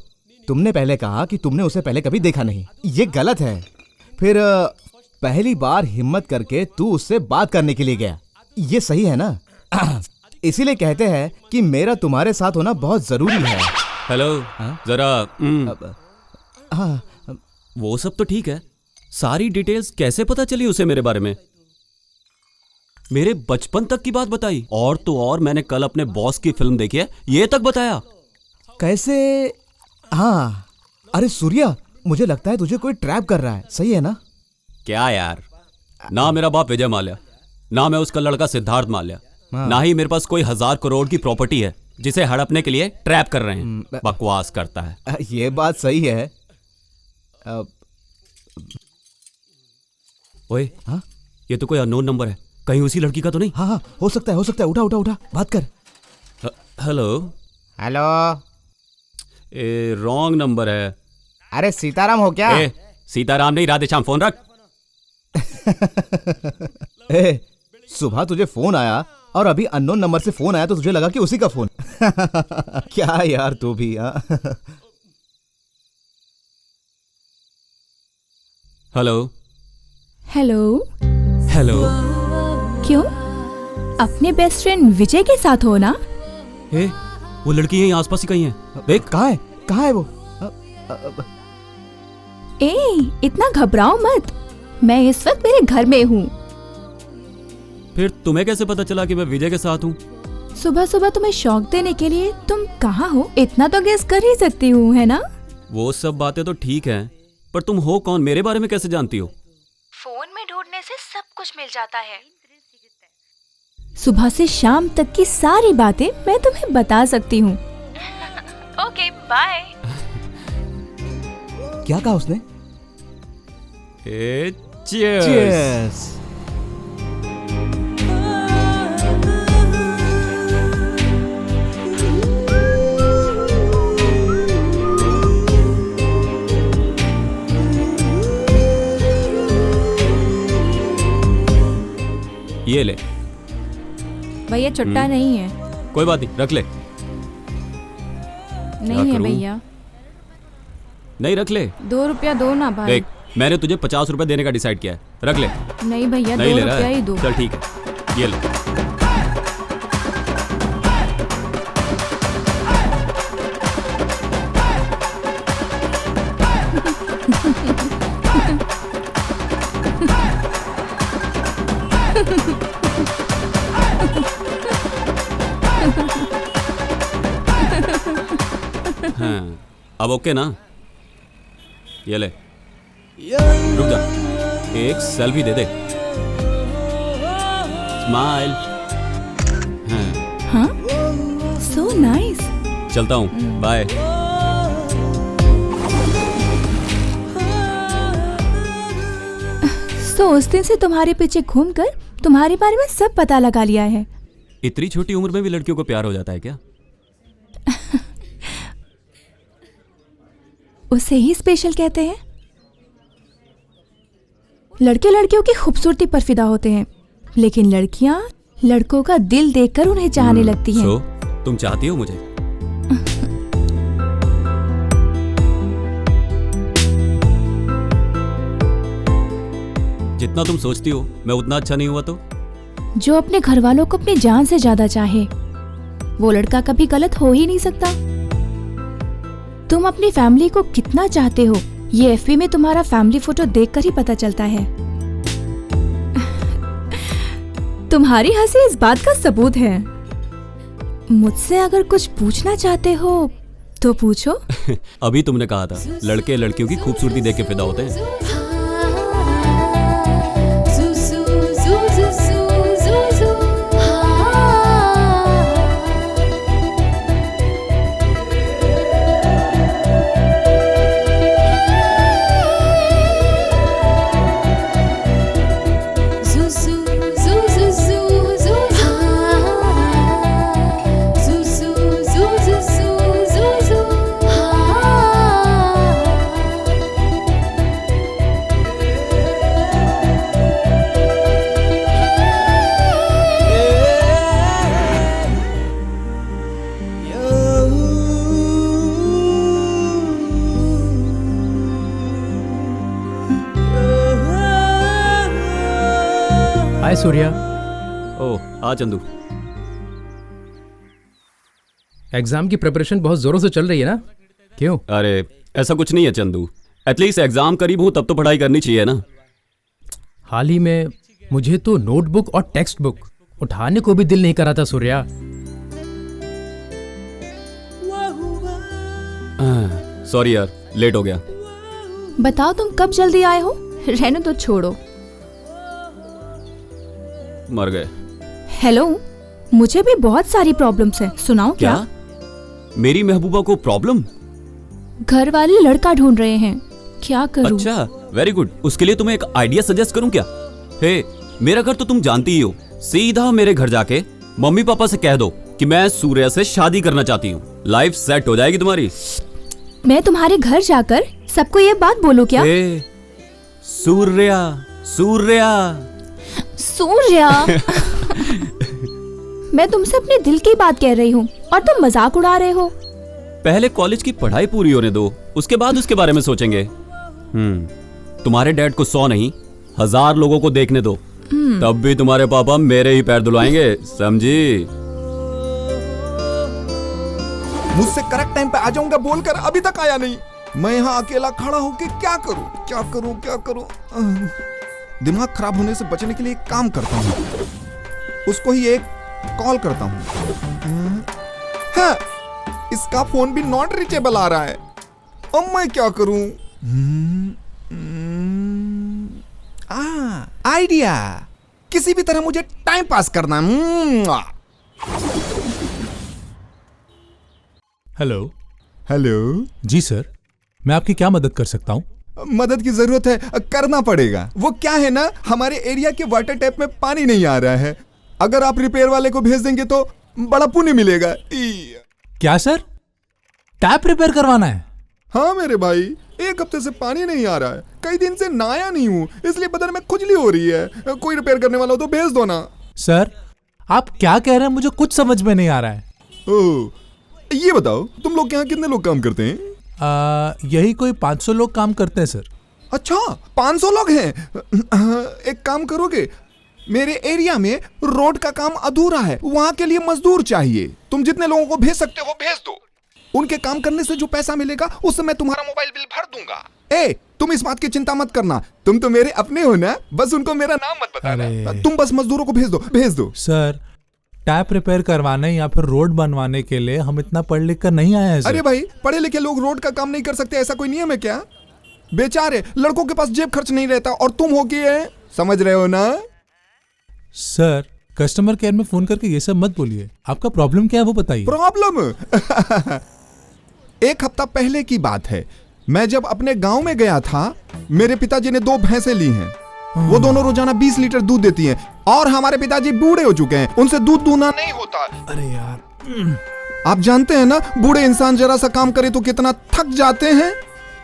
तुमने पहले कहा कि तुमने उसे पहले कभी देखा नहीं, ये गलत है। फिर पहली बार हिम्मत करके तू उससे बात करने के लिए गया, ये सही है ना? इसीलिए कहते हैं कि मेरा तुम्हारे साथ होना बहुत जरूरी है। हेलो, जरा हाँ, वो सब तो ठीक है, सारी डिटेल्स कैसे पता चली उसे मेरे बारे में? मेरे बचपन तक की बात बताई, और तो और मैंने कल अपने बॉस की फिल्म देखी है, ये तक बताया। कैसे? हाँ, अरे सूर्या, मुझे लगता है तुझे कोई ट्रैप कर रहा है, सही है ना? क्या यार, ना मेरा बाप विजय माल्या, ना मैं उसका लड़का सिद्धार्थ माल्या, ना ही मेरे पास कोई 1000 करोड़ की प्रॉपर्टी है जिसे हड़पने के लिए ट्रैप कर रहे हैं। बकवास करता है। ये बात सही है। ओए, हाँ, ये तो कोई अननोन नंबर है, कहीं उसी लड़की का तो नहीं? हाँ, हो सकता है, उठा, बात कर। हेलो हेलो, ए रॉन्ग नंबर है। अरे सीताराम हो क्या? सीताराम नहीं, राधेश्याम, फोन रख। सुबह तुझे फोन आया और अभी अननोन नंबर से फोन आया तो तुझे लगा कि उसी का फोन। क्या यार तू भी। हेलो हेलो हेलो, क्यों? अपने बेस्ट फ्रेंड विजय के साथ हो ना? वो लड़की यहीं आसपास ही कहीं है, देख। कहाँ है वो? इतना घबराओ मत, मैं इस वक्त मेरे घर में हूँ। फिर तुम्हें कैसे पता चला कि मैं विजय के साथ हूँ? सुबह सुबह तुम्हें शौक देने के लिए तुम कहाँ हो इतना तो गेस कर ही सकती हूँ, है ना? वो सब बातें तो ठीक है, पर तुम हो कौन, मेरे बारे में कैसे जानती हो? फोन में ढूंढने से सब कुछ मिल जाता है। सुबह से शाम तक की सारी बातें मैं तुम्हें बता सकती हूँ। Okay bye. क्या कहा उसने? Cheers. ये ले। भैया चुट्टा नहीं है। कोई बात नहीं, रख ले। नहीं है करूं? भैया। नहीं, रख ले। 2 रुपया दो ना भाई। देख, मैंने तुझे 50 रुपए देने का डिसाइड किया है, रख ले। नहीं भैया, नहीं 2 ले रहा रुपया ही है? दो। चल ठीक है, ये ले। हाँ, अब ओके ना? ये ले। रुक जा, एक सेल्फी दे दे। स्माइल। हाँ? So nice। चलता हूँ, बाय। So उस दिन से तुम्हारे पीछे घूमकर तुम्हारे बारे में सब पता लगा लिया है। इतनी छोटी उम्र में भी लड़कियों को प्यार हो जाता है क्या? उसे ही स्पेशल कहते हैं। लड़के लड़कियों की खूबसूरती पर फिदा होते हैं, लेकिन लड़कियां लड़कों का दिल देखकर उन्हें चाहने लगती हैं। So, तुम चाहती हो मुझे? जितना तुम सोचती हो मैं उतना अच्छा नहीं हुआ तो? जो अपने घर वालों को अपनी जान से ज्यादा चाहे, वो लड़का कभी गलत हो ही नहीं सकता। तुम अपनी फैमिली को कितना चाहते हो, ये एफबी में तुम्हारा फैमिली फोटो देखकर ही पता चलता है। तुम्हारी हंसी इस बात का सबूत है। मुझसे अगर कुछ पूछना चाहते हो तो पूछो। अभी तुमने कहा था लड़के लड़कियों की खूबसूरती देख के फिदा होते हैं। हाय सूर्या। ओह, आ चंदू। एग्जाम की प्रिपरेशन बहुत जोरों से चल रही है ना? क्यों? अरे ऐसा कुछ नहीं है चंदू, एटलीस्ट एग्जाम करीब हूं तब तो पढ़ाई करनी चाहिए ना। हाल ही में मुझे तो नोटबुक और टेक्स्ट बुक उठाने को भी दिल नहीं करा था सूर्या। सॉरी यार, लेट हो गया। बताओ तुम कब जल्दी आए हो? रहने तो छोड़ो। मर गए। हेलो, मुझे भी बहुत सारी प्रॉब्लम्स हैं, सुनाओ क्या? मेरी महबूबा को प्रॉब्लम? घर वाले लड़का ढूंढ रहे हैं, क्या करूं? अच्छा, वेरी गुड। उसके लिए तुम्हें एक आइडिया सजेस्ट करूं क्या? हे, मेरा घर तो तुम जानती ही हो। सीधा मेरे घर जाके मम्मी पापा से कह दो कि मैं सूर्या से शादी करना चाहती हूँ। लाइफ सेट हो जाएगी तुम्हारी। मैं तुम्हारे घर जाकर सबको ये बात बोलूं क्या? हे, सूर्या सूर्या सूर्या मैं तुमसे अपने दिल की बात कह रही हूँ और तुम मजाक उड़ा रहे हो। पहले कॉलेज की पढ़ाई पूरी होने दो, उसके बाद उसके बारे में सोचेंगे। तुम्हारे डैड को 100 नहीं 1000 लोगों को देखने दो, तब भी तुम्हारे पापा मेरे ही पैर धुलवाएंगे, समझी? मुझसे करेक्ट टाइम पे आ जाऊंगा बोलकर अभी तक आया नहीं। मैं यहाँ अकेला खड़ा होके क्या करूं क्या करूं क्या करूं? दिमाग खराब होने से बचने के लिए एक काम करता हूँ, उसको ही एक कॉल करता हूँ। हाँ, इसका फोन भी नॉट रीचेबल आ रहा है। अब मैं क्या करूं? आइडिया, किसी भी तरह मुझे टाइम पास करना। हेलो। हेलो जी सर, मैं आपकी क्या मदद कर सकता हूँ? मदद की जरूरत है, करना पड़ेगा। वो क्या है ना, हमारे एरिया के वाटर टैप में पानी नहीं आ रहा है। अगर आप रिपेयर वाले को भेज देंगे तो बड़ा पुण्य मिलेगा। क्या सर, टैप रिपेयर करवाना है? हाँ मेरे भाई, 1 हफ्ते से पानी नहीं आ रहा है, कई दिन से नहाया नहीं हूँ, इसलिए बदन में खुजली हो रही है। कोई रिपेयर करने वाला हो तो भेज दो ना। सर आप क्या कह रहे हैं, मुझे कुछ समझ में नहीं आ रहा है। ओह, ये बताओ तुम लोग यहाँ कितने लोग काम करते हैं? यही कोई 500 लोग काम करते हैं सर। अच्छा, 500 लोग हैं। एक काम करोगे, मेरे एरिया में रोड का काम अधूरा है, वहां के लिए मजदूर चाहिए। तुम जितने लोगों को भेज सकते हो भेज दो। उनके काम करने से जो पैसा मिलेगा उससे मैं तुम्हारा मोबाइल बिल भर दूंगा। ए, तुम इस बात की चिंता मत करना, तुम तो मेरे अपने हो ना, बस उनको मेरा नाम मत बताना। तुम बस मजदूरों को भेज दो। सर, टैप रिपेयर करवाने या फिर रोड बनवाने के लिए हम इतना पढ़ लिख कर नहीं आए हैं सर। अरे भाई, पढ़े लिखे लोग रोड का काम नहीं कर सकते, ऐसा कोई नियम है क्या? बेचारे लड़कों के पास जेब खर्च नहीं रहता, और तुम हो कि समझ रहे हो ना? सर, कस्टमर केयर में फोन करके ये सब मत बोलिए। आपका प्रॉब्लम क्या है वो बताइए। प्रॉब्लम 1 हफ्ता पहले की बात है। मैं जब अपने गांव में गया था, मेरे पिताजी ने 2 भैंसें ली हैं। वो दोनों रोजाना 20 लीटर दूध देती हैं, और हमारे पिताजी बूढ़े हो चुके हैं, उनसे दूध दूना नहीं होता। अरे यार, आप जानते हैं ना, बूढ़े इंसान जरा सा काम करे तो कितना थक जाते हैं।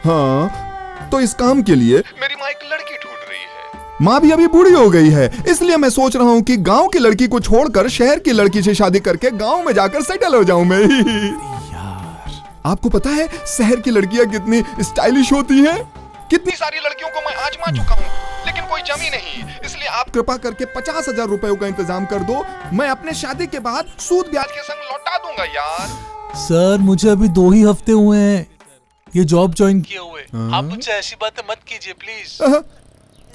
हाँ, तो इस काम के लिए मेरी माँ एक लड़की ढूंढ रही है। माँ भी अभी बूढ़ी हो गई है, इसलिए मैं सोच रहा हूँ कि गांव की लड़की को छोड़कर शहर की लड़की से शादी करके गांव में जाकर सेटल हो जाऊं मैं। यार, आपको पता है शहर की लड़कियां कितनी स्टाइलिश होती हैं? कितनी सारी लड़कियों को मैं आजमा चुका हूँ, लेकिन कोई जमी नहीं। इसलिए आप कृपा करके 50,000 रुपए का इंतजाम कर दो, मैं अपने शादी के बाद सूद ब्याज के संग लौटा दूंगा यार। सर मुझे अभी 2 ही हफ्ते हुए हैं ये जॉब ज्वाइन किए हुए। आप मुझसे ऐसी बातें मत कीजिए प्लीज।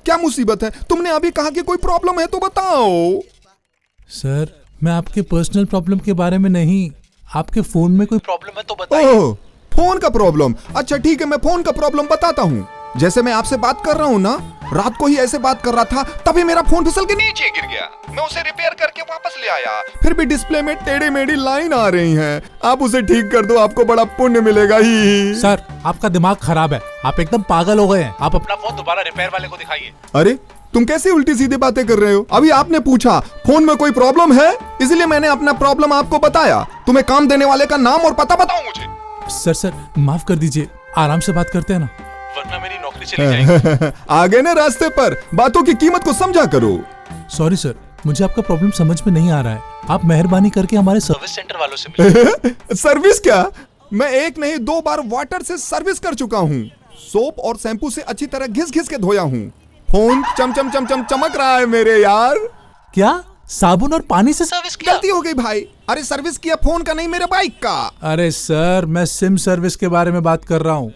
क्या मुसीबत है? तुमने अभी कहा कि कोई प्रॉब्लम है तो बताओ। सर, मैं आपके पर्सनल प्रॉब्लम के बारे में नहीं, आपके फोन में कोई प्रॉब्लम है तो बताइए। ओह, फोन का प्रॉब्लम? अच्छा ठीक है, मैं फोन का प्रॉब्लम बताता हूँ। जैसे मैं आपसे बात कर रहा हूँ ना, रात को ही ऐसे बात कर रहा था, तभी मेरा फोन फिसल के नीचे गिर गया। मैं उसे रिपेयर करके वापस ले आया, फिर भी डिस्प्ले में टेढ़ी मेढ़ी लाइन आ रही हैं। आप उसे ठीक कर दो, आपको बड़ा पुण्य मिलेगा ही। सर, आपका दिमाग खराब है, आप एकदम पागल हो गए हैं। आप अपना फोन दोबारा रिपेयर वाले को दिखाइए। अरे तुम कैसी उल्टी सीधी बातें कर रहे हो? अभी आपने पूछा फोन में कोई प्रॉब्लम है, इसलिए मैंने अपना प्रॉब्लम आपको बताया। तुम्हें काम देने वाले का नाम और पता बताओ मुझे। सर माफ कर दीजिए, आराम से बात करते हैं ना, वरना मेरी नौकरी चली जाएगी। आ गए ना रास्ते पर, बातों की कीमत को समझा करो। सॉरी सर, मुझे आपका प्रॉब्लम समझ में नहीं आ रहा है। आप मेहरबानी करके हमारे सर्विस सेंटर वालों से मिलिए। सर्विस क्या? मैं 1 नहीं 2 बार वाटर से सर्विस कर चुका हूँ। सोप और शैम्पू से अच्छी तरह घिस घिस के धोया हूँ। फोन चम चम चम चम चमक रहा है मेरे यार। क्या साबुन और पानी से सर्विस किया? गलती हो गई भाई। अरे सर्विस किया फोन का नहीं, मेरे बाइक का। अरे सर, मैं सिम सर्विस के बारे में बात कर रहा हूँ।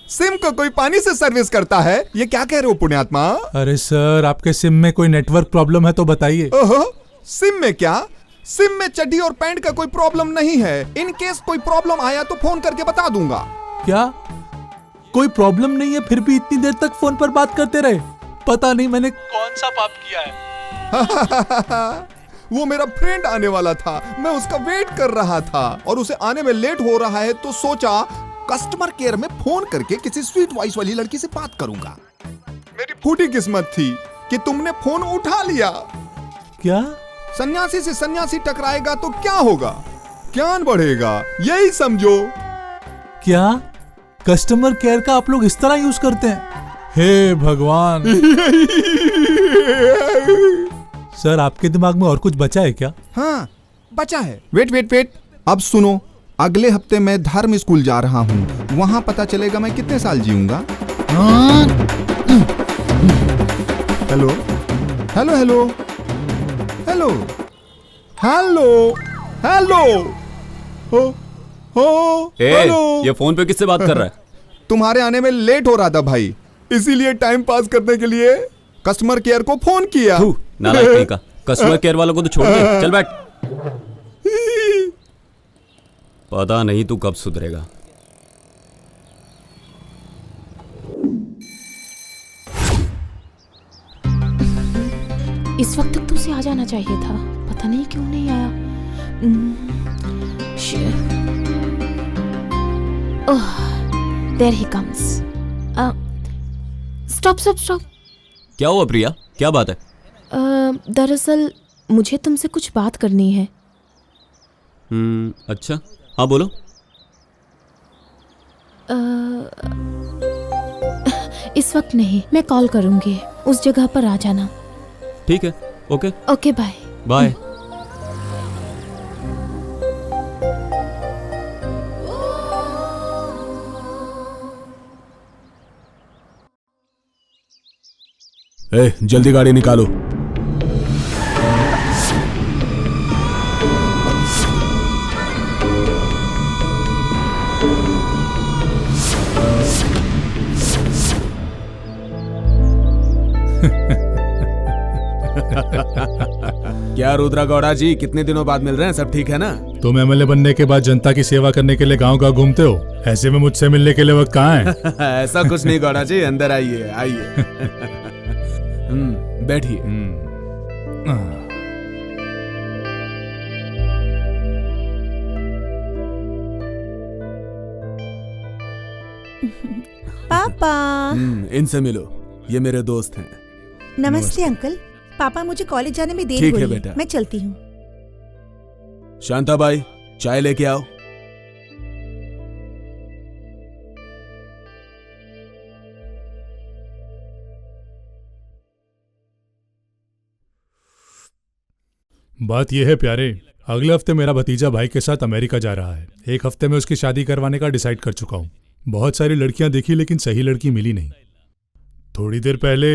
सिम को कोई पानी से सर्विस करता है? ये क्या कह रहे हो पुण्यात्मा? अरे सर, आपके सिम में कोई नेटवर्क प्रॉब्लम है तो बताइए। ओहो, सिम में क्या? सिम में चड्डी और पैंट का कोई प्रॉब्लम नहीं है। इन केस कोई प्रॉब्लम आया तो फोन करके बता दूंगा। क्या कोई प्रॉब्लम नहीं है, फिर भी इतनी देर तक फोन पर बात करते रहे? पता नहीं मैंने कौन सा पाप किया है। वो मेरा फ्रेंड आने वाला था, मैं उसका वेट कर रहा था, और उसे आने में लेट हो रहा है तो सोचा कस्टमर केयर में फोन करके किसी स्वीट वॉइस वाली लड़की से बात करूंगा। मेरी फूटी किस्मत थी कि तुमने फोन उठा लिया। क्या? सन्यासी से सन्यासी टकराएगा तो क्या होगा? ज्ञान बढ़ेगा, यही समझो। क्या कस्टमर केयर का आप लोग इस तरह यूज करते हैं? हे भगवान। सर, आपके दिमाग में और कुछ बचा है क्या? हाँ बचा है। वेट, अब सुनो। अगले हफ्ते मैं धर्म स्कूल जा रहा हूँ, वहां पता चलेगा मैं कितने साल जीऊंगा। Hello hello hello hello hello hello हो हेलो। ये फोन पे किससे बात कर रहा है? तुम्हारे आने में लेट हो रहा था भाई, इसीलिए टाइम पास करने के लिए कस्टमर केयर को फोन किया। नालायक नहीं का, कस्टमर केयर वालों को तो छोड़ दे, चल बैठ। पता नहीं तू कब सुधरेगा। इस वक्त तक तो उसे आ जाना चाहिए था, पता नहीं क्यों नहीं आया। There he comes. Stop stop stop. क्या हुआ प्रिया, क्या बात है? दरअसल मुझे तुमसे कुछ बात करनी है। अच्छा, हाँ बोलो। इस वक्त नहीं, मैं कॉल करूंगी, उस जगह पर आ जाना। ठीक है, ओके ओके, बाय बाय। जल्दी गाड़ी निकालो। क्या रुद्रा गौड़ा जी, कितने दिनों बाद मिल रहे हैं? सब ठीक है ना? तुम एमएलए बनने के बाद जनता की सेवा करने के लिए गांव-गांव घूमते हो, ऐसे में मुझसे मिलने के लिए वक्त कहाँ है? ऐसा कुछ नहीं गौड़ा जी, अंदर आइए आइए। बैठिए। पापा। इनसे मिलो, ये मेरे दोस्त हैं। नमस्ते अंकल। पापा, मुझे कॉलेज जाने में देर ठीक हुई है है बेटा। मैं चलती हूँ। शांताबाई, चाय लेके आओ। बात यह है प्यारे, अगले हफ्ते मेरा भतीजा भाई के साथ अमेरिका जा रहा है। एक हफ्ते में उसकी शादी करवाने का डिसाइड कर चुका हूँ। बहुत सारी लड़कियां देखी लेकिन सही लड़की मिली नहीं। थोड़ी देर पहले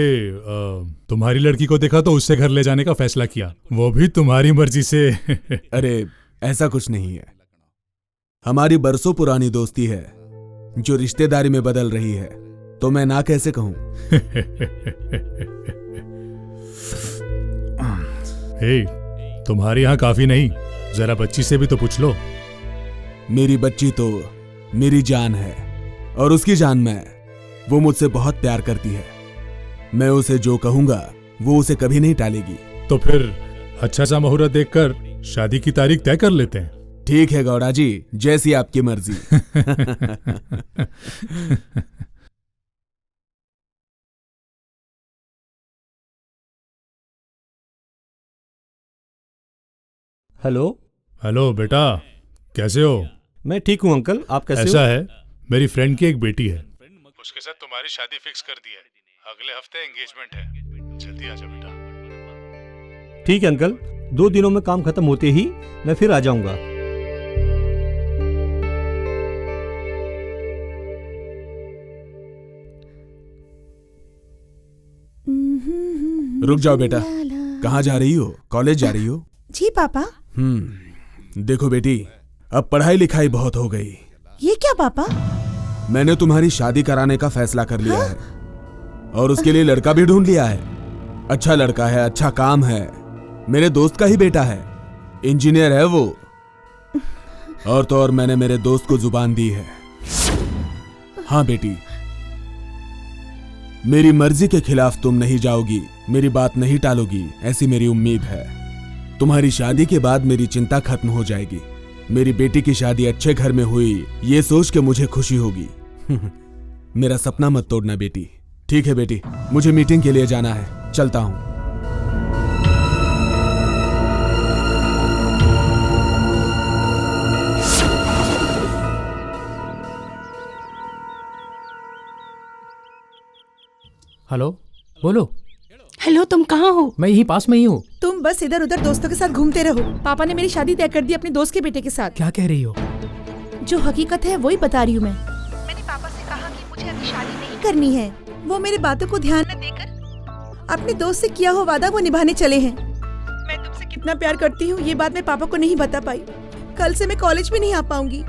तुम्हारी लड़की को देखा तो उससे घर ले जाने का फैसला किया, वो भी तुम्हारी मर्जी से। अरे ऐसा कुछ नहीं है, हमारी बरसों पुरानी दोस्ती है जो रिश्तेदारी में बदल रही है, तो मैं ना कैसे कहूं। हे, तुम्हारे यहाँ काफी नहीं, जरा बच्ची से भी तो पूछ लो। मेरी बच्ची तो मेरी जान है और उसकी जान में वो मुझसे बहुत प्यार करती है। मैं उसे जो कहूंगा वो उसे कभी नहीं टालेगी। तो फिर अच्छा सा मुहूर्त देखकर शादी की तारीख तय कर लेते हैं। ठीक है गौड़ा जी, जैसी आपकी मर्जी। हेलो। हेलो बेटा, कैसे हो? मैं ठीक हूँ अंकल, आप कैसे हो? ऐसा है, मेरी फ्रेंड की एक बेटी है, उसके साथ तुम्हारी शादी फिक्स कर दी है। अगले हफ्ते एंगेजमेंट है, जल्दी आ जा बेटा। ठीक है अंकल, 2 दिनों में काम खत्म होते ही मैं फिर आ जाऊंगा। रुक जाओ बेटा, कहाँ जा रही हो? कॉलेज जा रही हो? जी पापा। देखो बेटी, अब पढ़ाई लिखाई बहुत हो गई। ये क्या पापा? मैंने तुम्हारी शादी कराने का फैसला कर लिया है और उसके लिए लड़का भी ढूंढ लिया है। अच्छा लड़का है, अच्छा काम है, मेरे दोस्त का ही बेटा है, इंजीनियर है वो। और तो और मैंने मेरे दोस्त को जुबान दी है। हाँ बेटी, मेरी मर्जी के खिलाफ तुम नहीं जाओगी, मेरी बात नहीं टालोगी, ऐसी मेरी उम्मीद है। तुम्हारी शादी के बाद मेरी चिंता खत्म हो जाएगी। मेरी बेटी की शादी अच्छे घर में हुई, ये सोच के मुझे खुशी होगी। मेरा सपना मत तोड़ना बेटी। ठीक है बेटी, मुझे मीटिंग के लिए जाना है, चलता हूं। हेलो, बोलो। हेलो, तुम कहाँ हो? मैं यहीं पास में ही हूँ। तुम बस इधर उधर दोस्तों के साथ घूमते रहो। पापा ने मेरी शादी तय कर दी अपने दोस्त के बेटे के साथ। क्या कह रही हो? जो हकीकत है वही बता रही हूँ मैं। मैंने पापा से कहा कि मुझे अभी शादी नहीं करनी है। वो मेरी बातों को ध्यान न देकर अपने दोस्त से किया हुआ वादा वो निभाने चले हैं। मैं तुमसे कितना प्यार करती हूँ ये बात मैं पापा को नहीं बता पाई। कल से मैं कॉलेज भी नहीं आ पाऊंगी।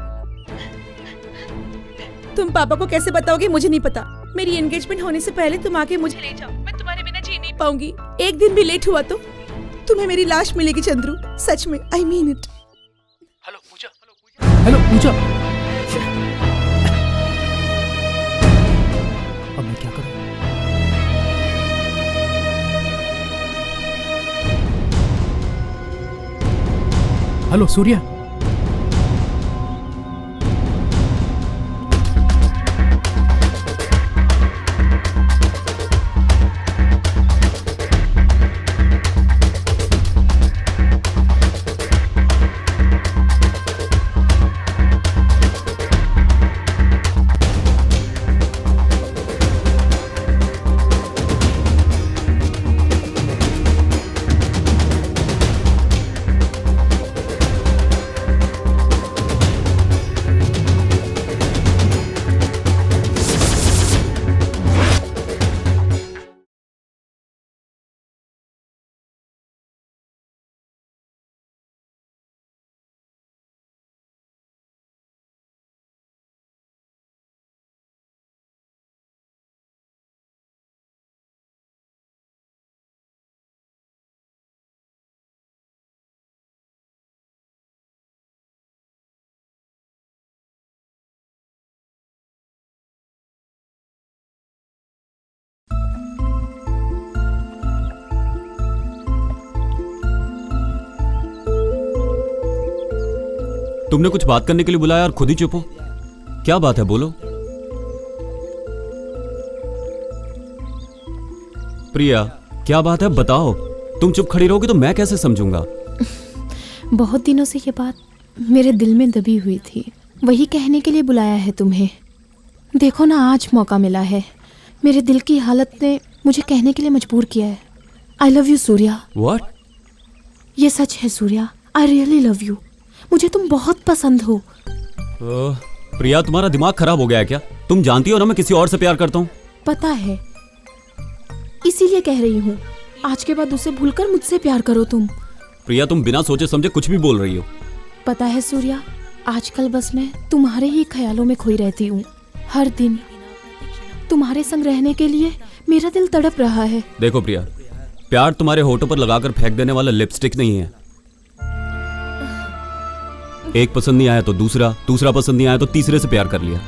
तुम पापा को कैसे बताओगे मुझे नहीं पता। मेरी एंगेजमेंट होने से पहले तुम आके मुझे ले जाओ, मैं तुम्हारे बिना जी नहीं पाऊंगी। एक दिन भी लेट हुआ तो तुम्हें मेरी लाश मिलेगी चंद्रू, सच में, I mean it. Hello Pooja. Hello Pooja. अब मैं क्या करूं? हेलो सूर्या। तुमने कुछ बात करने के लिए बुलाया और खुद ही चुप हो। क्या बात है, बोलो। प्रिया, क्या बात है, बताओ। तुम चुप खड़ी रहोगी तो मैं कैसे समझूंगा। बहुत दिनों से ये बात मेरे दिल में दबी हुई थी, वही कहने के लिए बुलाया है तुम्हें। देखो ना, आज मौका मिला है। मेरे दिल की हालत ने मुझे कहने के लिए मजबूर किया है। I love you Surya. What? ये सच है Surya, I really love you. मुझे तुम बहुत पसंद हो। प्रिया, तुम्हारा दिमाग खराब हो गया है क्या? तुम जानती हो ना मैं किसी और से प्यार करता हूँ। पता है, इसीलिए कह रही हूँ, आज के बाद उसे भूलकर मुझसे प्यार करो तुम। प्रिया, तुम बिना सोचे समझे कुछ भी बोल रही हो। पता है सूर्या, आजकल बस मैं तुम्हारे ही ख्यालों में खोई रहती हूँ। हर दिन तुम्हारे संग रहने के लिए मेरा दिल तड़प रहा है। देखो प्रिया, प्यार तुम्हारे होठों पर लगाकर फेंक देने वाला लिपस्टिक नहीं है। एक पसंद नहीं आया तो दूसरा, दूसरा पसंद नहीं आया तो तीसरे से प्यार कर लिया।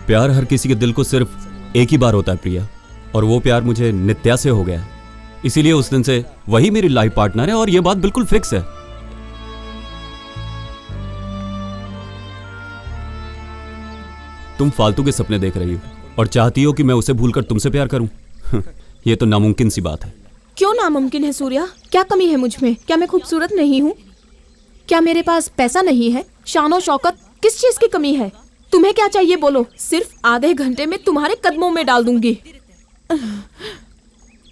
प्यार हर किसी के दिल को सिर्फ एक ही बार होता है प्रिया, और वो प्यार मुझे नित्या से हो गया है। इसीलिए उस दिन से वही मेरी लाइफ पार्टनर है और ये बात बिल्कुल फिक्स है। तुम फालतू के सपने देख रही हो और चाहती हो कि मैं उसे भूलकर तुमसे प्यार करूं। ये तो नामुमकिन सी बात है। क्यों नामुमकिन है सूर्या? क्या कमी है मुझ में? क्या मैं खूबसूरत नहीं हूँ? क्या मेरे पास पैसा नहीं है? शानो शौकत, किस चीज की कमी है? तुम्हें क्या चाहिए बोलो, सिर्फ आधे घंटे में तुम्हारे कदमों में डाल दूंगी।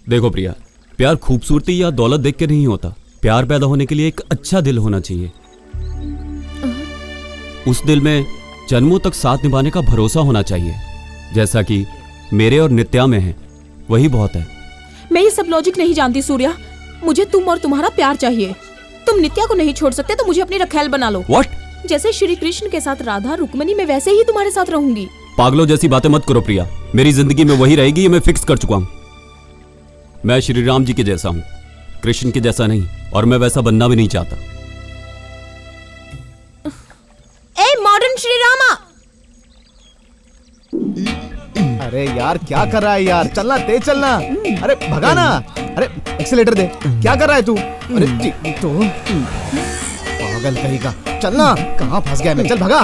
देखो प्रिया, प्यार खूबसूरती या दौलत देख के नहीं होता। प्यार पैदा होने के लिए एक अच्छा दिल होना चाहिए। उस दिल में जन्मों तक साथ निभाने का भरोसा होना चाहिए, जैसा कि मेरे और नित्या में है। वही बहुत है। मैं ये सब लॉजिक नहीं जानती सूर्या। मुझे तुम और तुम्हारा प्यार चाहिए। तुम नित्या को नहीं छोड़ सकते तो मुझे अपनी रखैल बना लो। What? जैसे श्री कृष्ण के साथ राधा रुक्मणी, में वैसे ही तुम्हारे साथ रहूंगी। पागलों जैसी बातें मत करो प्रिया। मेरी जिंदगी में वही रहेगी, ये मैं फिक्स कर चुका हूं। मैं श्री राम जी के जैसा हूं, कृष्ण के जैसा नहीं, और मैं वैसा बनना भी नहीं चाहता। A modern Shri Rama! अरे यार, क्या कर रहा है यार? चलना, तेज चलना। अरे भगाना। अरे एक्सीलेटर दे। क्या कर रहा है तू? अरे तो पागल कहीं का। चलना, कहाँ फंस गया मैं? चल भगा।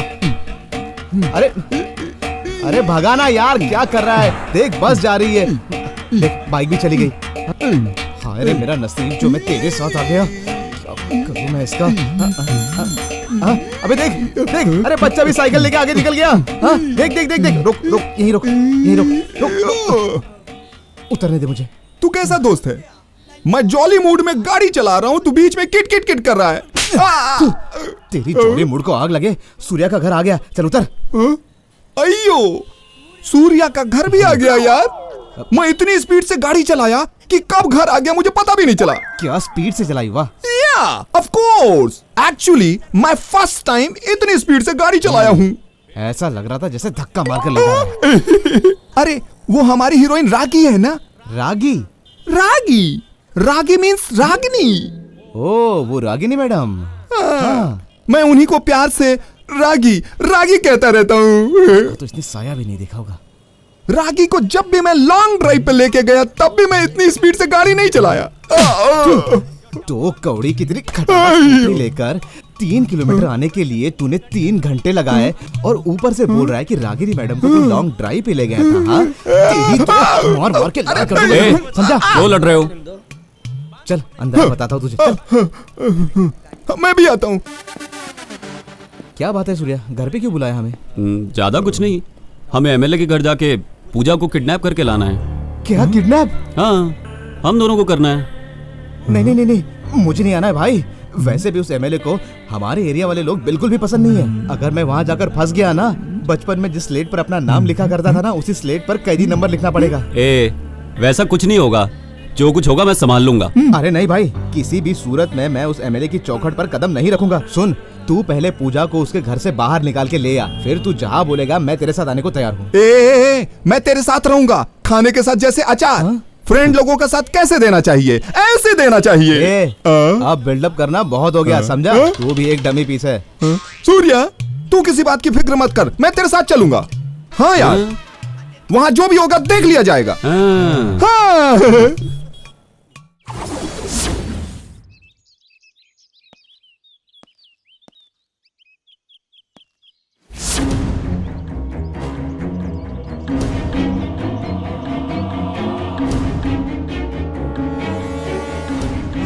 अरे भगाना यार, क्या कर रहा है? देख, बस जा रही है। देख, बाइक भी चली गई। हाय रे मेरा नसीब जो मैं तेरे साथ आ गया। क्या करूं मैं इसका? अबे देख देख, अरे बच्चा भी साइकिल लेके आगे निकल गया। देख देख देख देख, रुक रुक, यहीं रुक, यहीं रुक, रुक। उतरने दे मुझे। तू कैसा दोस्त है? मैं जॉली मूड में गाड़ी चला रहा हूँ, तू बीच में किट किट किट कर रहा है। तेरी जॉली मूड को आग लगे। सूर्या का घर आ गया, चल उतर। अयो, सूर्या का घर भी आ गया यार। मैं इतनी स्पीड से गाड़ी चलाया कि कब घर आ गया मुझे पता भी नहीं चला। क्या स्पीड से चलाई? वाह। ऑफ कोर्स, एक्चुअली मैं फर्स्ट टाइम इतनी स्पीड से गाड़ी चलाया हूँ। ऐसा लग रहा था जैसे धक्का मारकर ले जा रहा है। अरे वो हमारी हीरोइन रागी है ना? रागी? रागी, रागी मीन्स रागिनी। ओ, वो रागिनी मैडम। मैं उन्हीं को प्यार से रागी रागी कहता रहता हूँ। तो इसने साया भी नहीं देखा होगा। रागी को जब भी मैं लॉन्ग ड्राइव पे लेके गया तब भी मैं इतनी स्पीड से गाड़ी नहीं चलाया। तो कौड़ी की तेरी खटाई लेकर 3 किलोमीटर आने के लिए तूने 3 घंटे लगाए और ऊपर से बोल रहा है कि रागिनी मैडम को तू लॉन्ग ड्राइव पे ले गया था। हाँ तेरी तो मार मार के लड़ा कर दूंगा, समझा? क्यों लड़ रहे हो? चल अंदर बताता हूँ तुझे, चल। मैं भी आता हूँ। क्या बात है सूर्या, घर पे क्यों बुलाया हमें? ज्यादा कुछ नहीं, हमें एमएलए के घर जाके पूजा को किडनैप करके लाना है। क्या किडनैप? हाँ, हम दोनों को करना है। नहीं, मुझे नहीं आना है भाई। वैसे भी उस एमएलए को हमारे एरिया वाले लोग बिल्कुल भी पसंद नहीं है। अगर मैं वहाँ जाकर फंस गया ना, बचपन में जिस स्लेट पर अपना नाम लिखा करता था ना, उसी स्लेट पर कैदी नंबर लिखना पड़ेगा। वैसा कुछ नहीं होगा, जो कुछ होगा मैं संभाल लूंगा। अरे नहीं भाई, किसी भी सूरत में मैं उस एमएलए की चौखट पर कदम नहीं रखूंगा। सुन, तू पहले पूजा को उसके घर से बाहर निकाल के ले आ, फिर तू जहाँ बोलेगा मैं तेरे साथ आने को तैयार हूँ। मैं तेरे साथ रहूंगा, खाने के साथ जैसे अचार। फ्रेंड लोगों के साथ कैसे देना चाहिए, ऐसे देना चाहिए। अब बिल्डअप करना बहुत हो गया, समझा? तू भी एक डमी पीस है। सूर्या, तू किसी बात की फिक्र मत कर, मैं तेरे साथ चलूंगा। हाँ यार, वहाँ जो भी होगा देख लिया जाएगा। हाँ।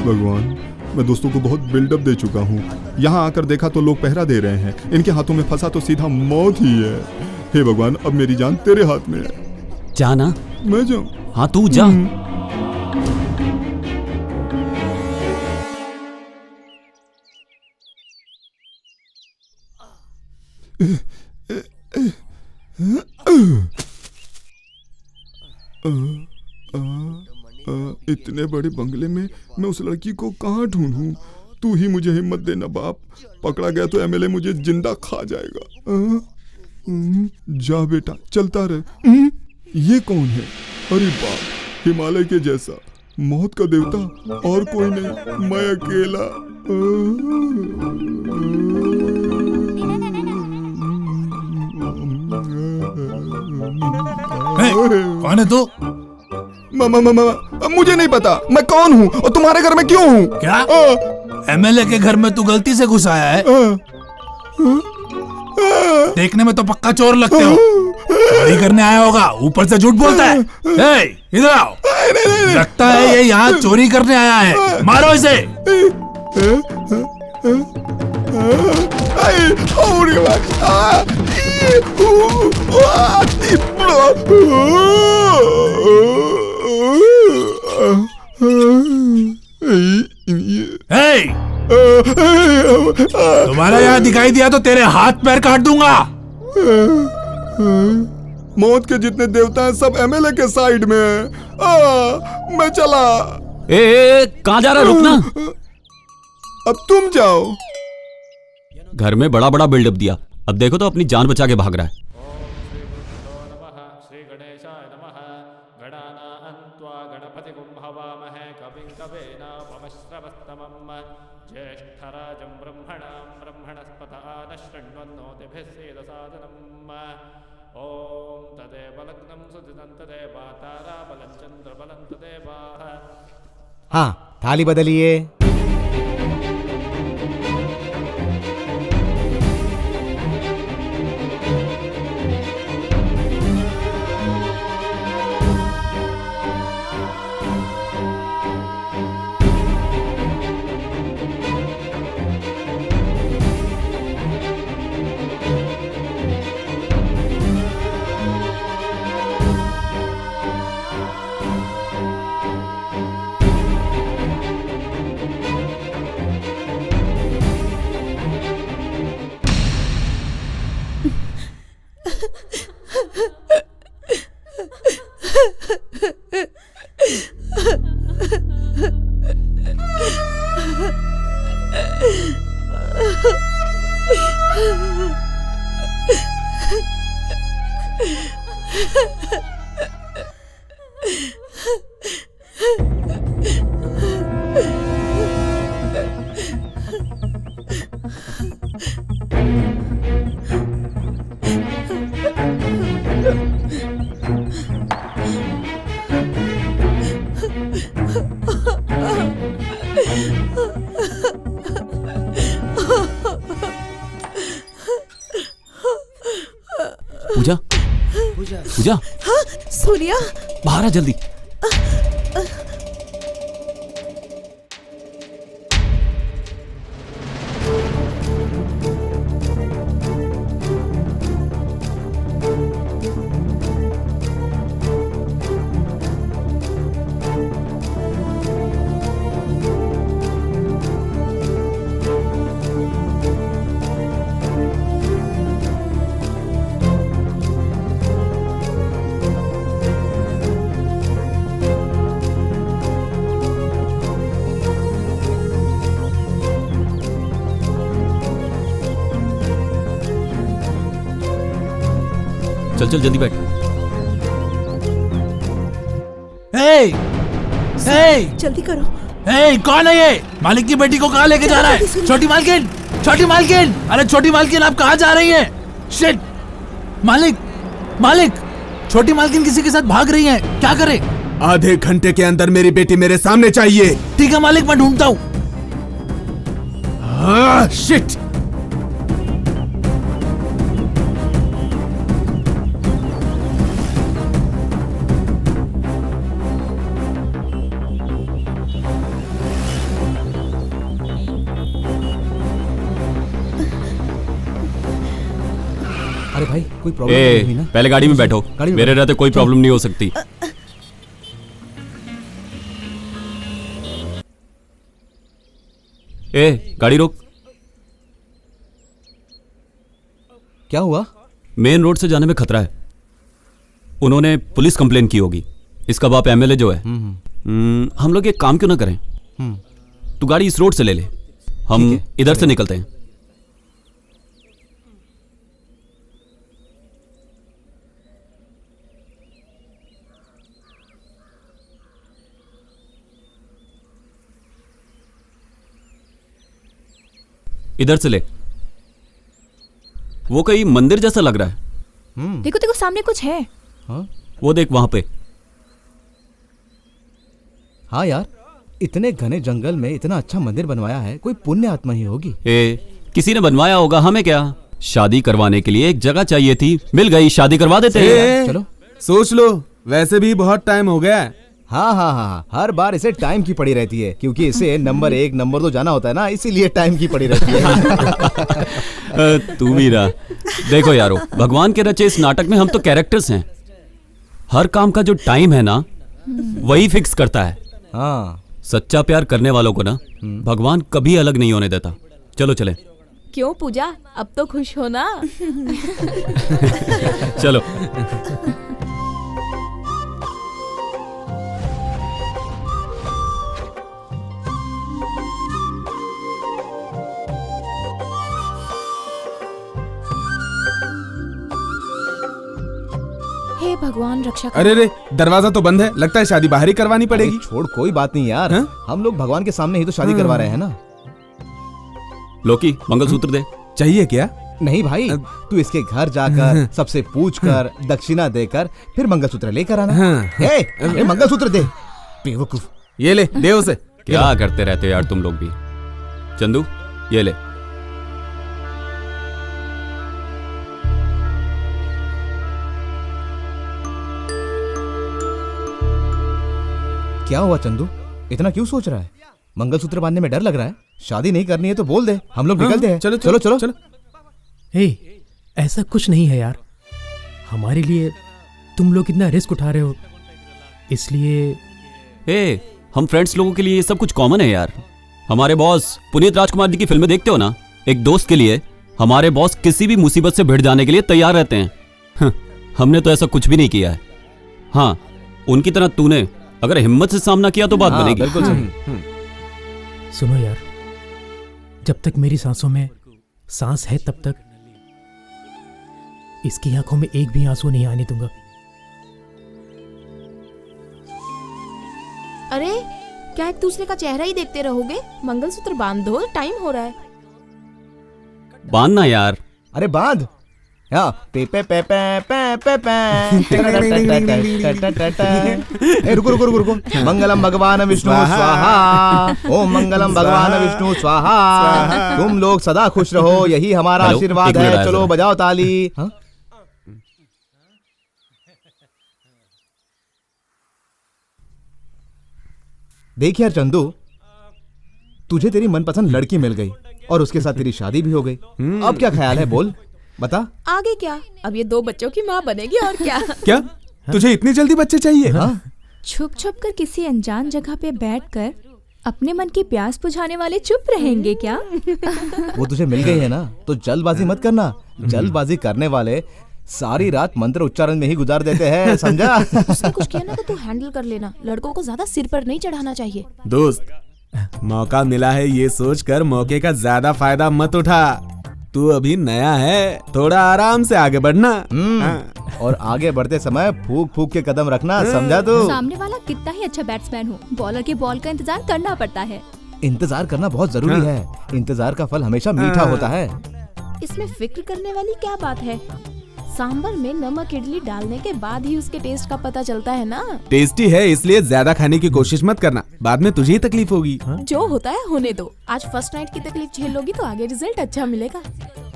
भगवान, मैं दोस्तों को बहुत बिल्डअप दे चुका हूँ। यहाँ आकर देखा तो लोग पहरा दे रहे हैं, इनके हाथों में फंसा तो सीधा मौत ही है। हे भगवान, अब मेरी जान तेरे हाथ में है। जाना? मैं जाऊँ? हाँ तू जा। इतने बड़े बंगले में मैं उस लड़की को कहाँ ढूंढूं? तू ही मुझे हिम्मत देना बाप। पकड़ा गया तो एमएलए मुझे जिंदा खा जाएगा। जा बेटा, चलता रहे। ये कौन है? अरे बाप, हिमालय के जैसा, मौत का देवता और कोई नहीं, मैं अकेला। कौन है तू? मुझे नहीं पता मैं कौन हूँ और तुम्हारे घर में क्यों हूँ। क्या एमएलए के घर में तू गलती से घुस आया है? देखने में तो पक्का चोर लगते हो। चोरी करने आया होगा, ऊपर से झूठ बोलता है। इधर आओ। लगता है ये यहाँ चोरी करने आया है, मारो इसे। तुम्हारा यहाँ दिखाई दिया तो तेरे हाथ पैर काट दूंगा। मौत के जितने देवता हैं सब एमएलए के साइड में है। मैं चला। कहाँ जा रहा है? रुकना। अब तुम जाओ। घर में बड़ा बड़ा बिल्डअप दिया, अब देखो तो अपनी जान बचा के भाग रहा है। हाँ, थाली बदलिए। पूजा पूजा हाँ सूर्या, बाहर आ जल्दी। चल चल जल्दी बैठ। जल्दी करो। कौन है ये? मालिक की बेटी को कहाँ लेके जा रहा है? छोटी मालकिन, छोटी मालकिन, अरे छोटी मालकिन आप कहाँ जा रही हैं? शिट! मालिक, मालिक, छोटी मालकिन किसी के साथ भाग रही हैं, क्या करे? आधे घंटे के अंदर मेरी बेटी मेरे सामने चाहिए। ठीक है मालिक, मैं ढूंढता हूँ। शिट! अरे भाई कोई प्रॉब्लम नहीं हुई ना? पहले गाड़ी में बैठो, मेरे रहते कोई प्रॉब्लम नहीं हो सकती। गाड़ी रोक। क्या हुआ? मेन रोड से जाने में खतरा है। उन्होंने पुलिस कंप्लेन की होगी। इसका बाप एमएलए जो है। हम लोग एक काम क्यों ना करें, तू गाड़ी इस रोड से ले ले, हम इधर से निकलते हैं। इधर से ले। वो कहीं मंदिर जैसा लग रहा है। देखो देखो सामने कुछ है। वो देख वहां पे। हाँ यार, इतने घने जंगल में इतना अच्छा मंदिर बनवाया है, कोई पुण्य आत्मा ही होगी। किसी ने बनवाया होगा, हमें क्या। शादी करवाने के लिए एक जगह चाहिए थी, मिल गई, शादी करवा देते हैं। चलो सोच लो, वैसे भी बहुत टाइम हो गया है। हाँ हाँ हाँ, हर बार इसे टाइम की पड़ी रहती है, क्योंकि इसे नंबर 1 नंबर 2 जाना होता है ना, इसीलिए टाइम की पड़ी रहती है। तू भी रहा। देखो यारो, भगवान के रचे इस नाटक में हम तो कैरेक्टर्स हैं। हर काम का जो टाइम है ना, वही फिक्स करता है। हाँ, सच्चा प्यार करने वालों को ना भगवान कभी अलग नहीं होने देता। चलो चले। क्यों पूजा, अब तो खुश हो ना? चलो। हे भगवान रक्षा कर। अरे रे, दरवाजा तो बंद है, लगता है शादी बाहर ही करवानी पड़ेगी। छोड़, कोई बात नहीं यार। हम लोग भगवान के सामने ही तो शादी करवा रहे हैं ना। लोकी, मंगलसूत्र दे। चाहिए क्या? नहीं भाई, तू इसके घर जाकर सबसे पूछकर दक्षिणा देकर फिर मंगलसूत्र लेकर आना। अरे मंगलसूत्र दे, बेवकूफ। ये ले, दे उसे। क्या करते रहते हो यार तुम लोग भी। चंदू, ये ले। क्या हुआ चंदू, इतना क्यों सोच रहा है? मंगलसूत्र बांधने में डर लग रहा है? शादी नहीं करनी है तो बोल दे, हम लोग निकलते हैं। चलो चलो चलो चलो। हे, ऐसा कुछ नहीं है यार। हमारे लिए तुम लोग इतना रिस्क उठा रहे हो, इसलिए। हम फ्रेंड्स लोगों के लिए ये सब कुछ कॉमन है यार। हमारे बॉस पुनीत राजकुमार जी की फिल्में देखते हो ना, एक दोस्त के लिए हमारे बॉस किसी भी मुसीबत से भिड़ जाने के लिए तैयार रहते हैं। हमने तो ऐसा कुछ भी नहीं किया है। हाँ, उनकी तरह तूने अगर हिम्मत से सामना किया तो बात बनेगी। बिल्कुल सही। सुनो यार, जब तक मेरी सांसों में सांस है तब तक इसकी आंखों में एक भी आंसू नहीं आने दूंगा। अरे क्या एक दूसरे का चेहरा ही देखते रहोगे? मंगलसूत्र बांध दो, टाइम हो रहा है। बांधना यार। अरे बांध। पे पे पे पे पे पे पे। रुको रुको रुको रुको। मंगलम भगवान विष्णु स्वाहा। ओम मंगलम भगवान विष्णु स्वाहा। तुम लोग सदा खुश रहो, यही हमारा आशीर्वाद है। चलो बजाओ ताली। देख यार चंदू, तुझे तेरी मनपसंद लड़की मिल गई और उसके साथ तेरी शादी भी हो गई। अब क्या ख्याल है, बोल बता। आगे क्या, अब ये 2 बच्चों की माँ बनेगी और क्या। क्या तुझे इतनी जल्दी बच्चे चाहिए? हाँ? छुप छुप कर किसी अनजान जगह पे बैठकर अपने मन की प्यास बुझाने वाले चुप रहेंगे क्या? वो तुझे मिल गई है ना, तो जल्दबाजी मत करना। जल्दबाजी करने वाले सारी रात मंत्र उच्चारण में ही गुजार देते हैं, समझा? उसने कुछ किया ना तो तू हैंडल कर लेना, लड़कों को ज्यादा सिर पर नहीं चढ़ाना चाहिए। दोस्त, मौका मिला है ये सोचकर मौके का ज्यादा फायदा मत उठा। तू अभी नया है, थोड़ा आराम से आगे बढ़ना। और आगे बढ़ते समय फूक फूक के कदम रखना, समझा तू? सामने वाला कितना ही अच्छा बैट्समैन हो, बॉलर के बॉल का इंतजार करना पड़ता है। इंतजार करना बहुत जरूरी है। इंतजार का फल हमेशा मीठा होता है। इसमें फिक्र करने वाली क्या बात है? सांबर में नमक इडली डालने के बाद ही उसके टेस्ट का पता चलता है ना। टेस्टी है इसलिए ज्यादा खाने की कोशिश मत करना, बाद में तुझे ही तकलीफ होगी। जो होता है होने दो, आज फर्स्ट नाइट की तकलीफ झेल लोगी तो आगे रिजल्ट अच्छा मिलेगा।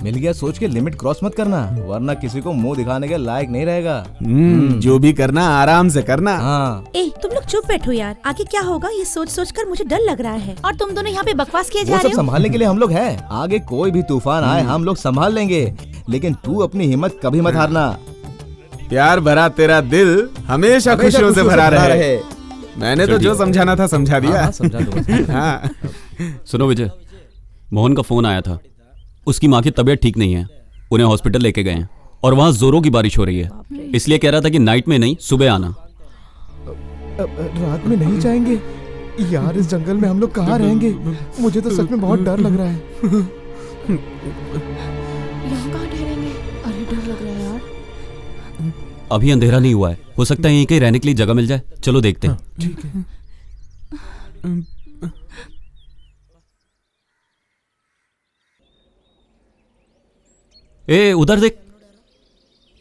मिल गया सोच के लिमिट क्रॉस मत करना, वरना किसी को मुंह दिखाने के लायक नहीं रहेगा। जो भी करना आराम से करना। हाँ। ए, तुम लोग चुप बैठो यार, आगे क्या होगा ये सोच सोच कर मुझे डर लग रहा है। और तुम दोनों यहाँ पे बकवास किए जा वो रहे सब हो। संभालने के लिए हम लोग हैं। आगे कोई भी तूफान आए हम लोग संभाल लेंगे, लेकिन तू अपनी हिम्मत कभी मत हारना। प्यार भरा तेरा दिल हमेशा खुशियों से भरा रहे। मैंने तो जो समझाना था समझा दिया। समझा दो। हाँ। सुनो विजय, मोहन का फोन आया था। उसकी माँ की तबीयत ठीक नहीं है, उन्हें हॉस्पिटल लेके गए हैं और वहाँ जोरों की बारिश हो रही है, इसलिए कह रहा था कि नाइट में नहीं सुबह आना। रात में नहीं जाएंगे यार, इस जंगल में हम लोग कहाँ रहेंगे? मुझे तो सच में बहुत डर लग रहा है। यहाँ कहाँ ठहरेंगे? अरे डर लग रहा है यार। अभी अंधेरा नहीं हुआ है, हो सकता है यहीं कहीं रहने के लिए जगह मिल जाए। चलो देखते हैं। ठीक है। ए उधर देख।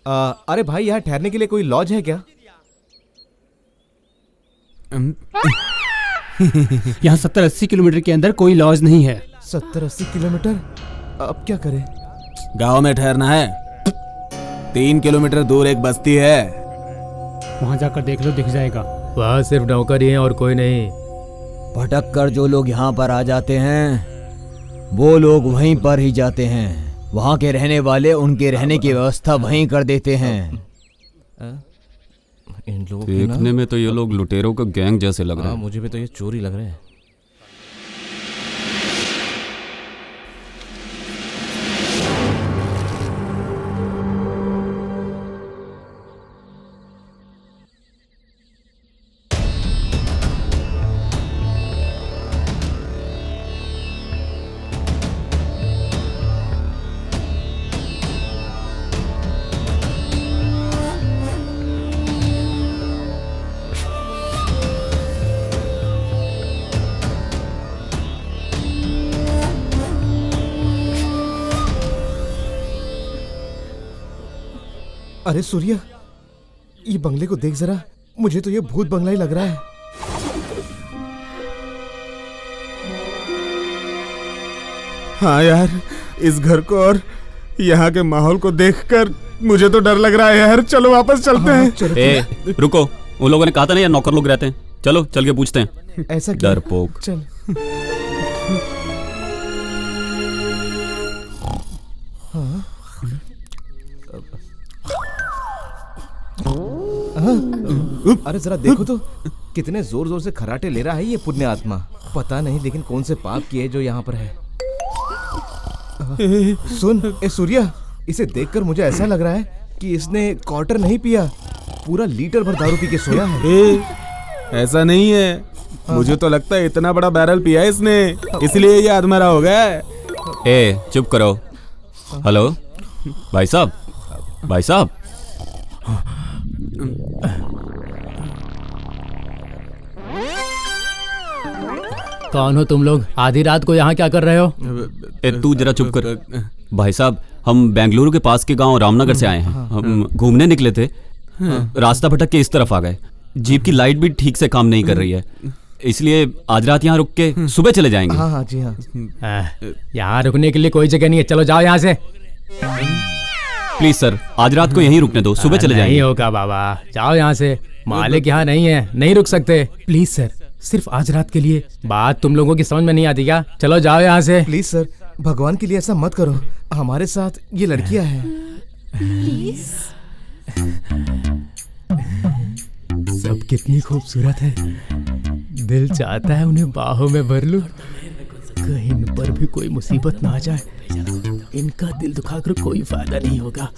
अरे भाई, यहाँ ठहरने के लिए कोई लॉज है क्या? यहाँ 70-80 किलोमीटर के अंदर कोई लॉज नहीं है। 70-80 किलोमीटर? अब क्या करें? गांव में ठहरना है। 3 किलोमीटर दूर एक बस्ती है, वहाँ जाकर देख लो, दिख जाएगा। वहाँ सिर्फ नौकर ही हैं और कोई नहीं। भटक कर जो लोग यहाँ पर आ जाते हैं वो लोग वहीं पर ही जाते हैं। वहाँ के रहने वाले उनके रहने की व्यवस्था वहीं कर देते हैं। इन लोगों देखने में तो ये लोग लुटेरों का गैंग जैसे लग रहा है। मुझे भी तो ये चोरी लग रहा है। अरे सूर्या, ये बंगले को देख जरा, मुझे तो ये भूत बंगला ही लग रहा है। हाँ यार, इस घर को और यहाँ के माहौल को देखकर मुझे तो डर लग रहा है यार। चलो वापस चलते हैं। ए, रुको, उन लोगों ने कहा था ना यार नौकर लोग रहते हैं। चलो चल के पूछते हैं। ऐसा क्या? डरपोक। चल। अरे जरा देखो तो, कितने जोर जोर से खराटे ले रहा है ये पुण्य आत्मा। पता नहीं लेकिन कौन से पाप किए जो यहाँ पर है। सुन ए सूर्या, इसे देखकर मुझे ऐसा लग रहा है कि इसने क्वार्टर नहीं पिया, पूरा लीटर भर दारू पी के सोया है। ऐसा नहीं है, मुझे तो लगता है इतना बड़ा बैरल पिया है इसने, इसलिए ये आधमरा हो गया है। ए चुप करो। हेलो भाई साहब, भाई साहब। कौन हो तुम लोग? आधी रात को यहाँ क्या कर रहे हो? ए तू जरा चुप कर। भाई साहब, हम बेंगलुरु के पास के गांव रामनगर से आए हैं। हम घूमने निकले थे, रास्ता भटक के इस तरफ आ गए। जीप की लाइट भी ठीक से काम नहीं कर रही है, इसलिए आज रात यहाँ रुक के सुबह चले जाएंगे। हाँ हाँ जी हाँ। यहाँ रुकने के लिए कोई जगह नहीं है, चलो जाओ यहाँ से। प्लीज सर, आज रात को यहीं रुकने दो, सुबह चले जाएंगे। नहीं होगा बाबा, जाओ यहाँ से। मालिक यहाँ नहीं है, नहीं रुक सकते। प्लीज सर, सिर्फ आज रात के लिए। बात तुम लोगों की समझ में नहीं आती क्या? चलो जाओ यहाँ से। प्लीज सर, भगवान के लिए ऐसा मत करो। हमारे साथ ये लड़कियां हैं। प्लीज। सब कितनी खूबसूरत है, दिल चाहता है उन्हें बाहों में भर लूं। कहीं इन पर भी कोई मुसीबत ना आ जाए। इनका दिल दुखाकर कोई फायदा नहीं होगा,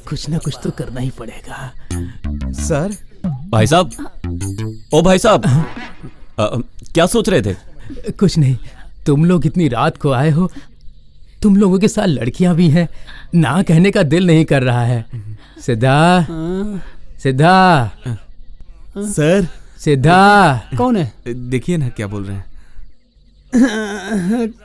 कुछ ना कुछ तो करना ही पड़ेगा। सर। भाई साहब, ओ भाई साहब, क्या सोच रहे थे? कुछ नहीं, तुम लोग इतनी रात को आए हो, तुम लोगों के साथ लड़कियां भी हैं, ना कहने का दिल नहीं कर रहा है। सिद्धा, सिद्धा सर। सिद्धा कौन है? देखिए ना क्या बोल रहे हैं।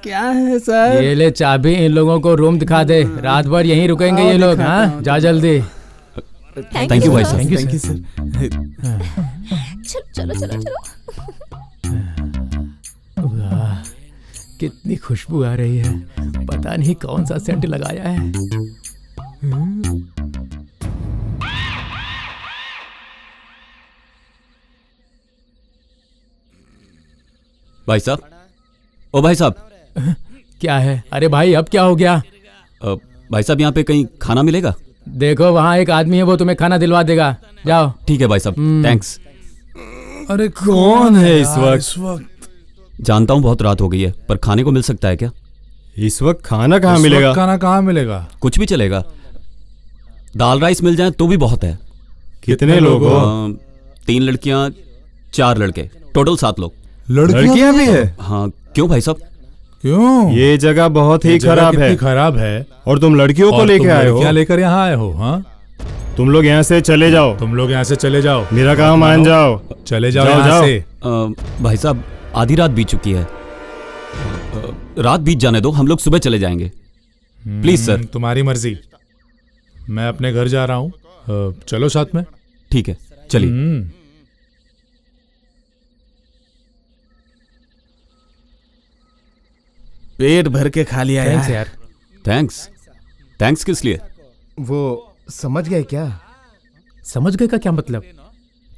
क्या है सर? ये ले चाबी, इन लोगों को रूम दिखा दे, रात भर यहीं रुकेंगे ये लोग। हाँ, जा जल्दी। थैंक यू भाई साहब। Thank you sir. चलो चलो चलो। वाह, कितनी खुशबू आ रही है, पता नहीं कौन सा सेंट लगाया है। भाई साहब, ओ भाई साहब। क्या है? अरे भाई अब क्या हो गया? भाई साहब, यहाँ पे कहीं खाना मिलेगा? देखो वहाँ एक आदमी है, वो तुम्हें खाना दिलवा देगा। जाओ। ठीक है भाई साहब, थैंक्स। अरे कौन है इस वक्त? जानता हूँ बहुत रात हो गई है, पर खाने को मिल सकता है क्या? इस वक्त खाना कहाँ मिलेगा? खाना कहाँ मिलेगा? कुछ भी चलेगा, दाल राइस मिल जाए तो भी बहुत है। कितने लोग हो? 3 लड़कियां 4 लड़के, टोटल 7 लोग। लड़कियां भी है? हाँ। क्यों भाई साहब? क्यों? ये जगह बहुत ही खराब है। खराब है और तुम लड़कियों को लेके आए हो? क्या लेकर यहाँ आए हो? हाँ, तुम लोग यहाँ से चले जाओ। तुम लोग यहाँ से चले जाओ। मेरा काम मान जाओ। चले जाओ यहाँ से। भाई साहब, आधी रात बीत चुकी है, रात बीत जाने दो, हम लोग सुबह चले जाएंगे। Please sir. तुम्हारी मर्जी, मैं अपने घर जा रहा हूँ, चलो साथ में। ठीक है, चलिए। पेट भर के खा लिया यार। थैंक्स। थैंक्स किस लिए? वो समझ गए क्या? समझ गए का क्या मतलब?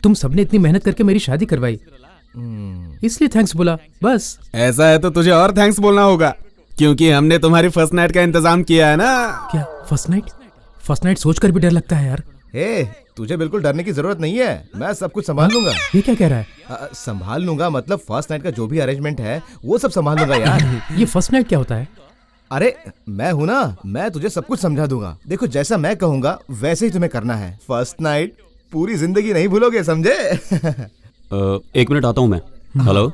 तुम सबने इतनी मेहनत करके मेरी शादी करवाई, इसलिए थैंक्स बोला बस। ऐसा है तो तुझे और थैंक्स बोलना होगा, क्योंकि हमने तुम्हारी फर्स्ट नाइट का इंतजाम किया है ना। क्या फर्स्ट नाइट? फर्स्ट नाइट सोचकर भी डर लगता है यार। तुझे बिल्कुल डरने की जरूरत नहीं है, मैं सब कुछ संभाल लूंगा। ये क्या कह रहा है? संभाल लूंगा मतलब फर्स्ट नाइट का जो भी अरेंजमेंट है वो सब संभाल लूंगा यार। ये फर्स्ट नाइट क्या होता है? अरे मैं हूं ना, मैं तुझे सब कुछ समझा दूंगा। देखो जैसा मैं कहूंगा वैसे ही तुम्हें करना है। फर्स्ट नाइट पूरी जिंदगी नहीं भूलोगे, समझे? 1 मिनट आता हूं मैं। हेलो।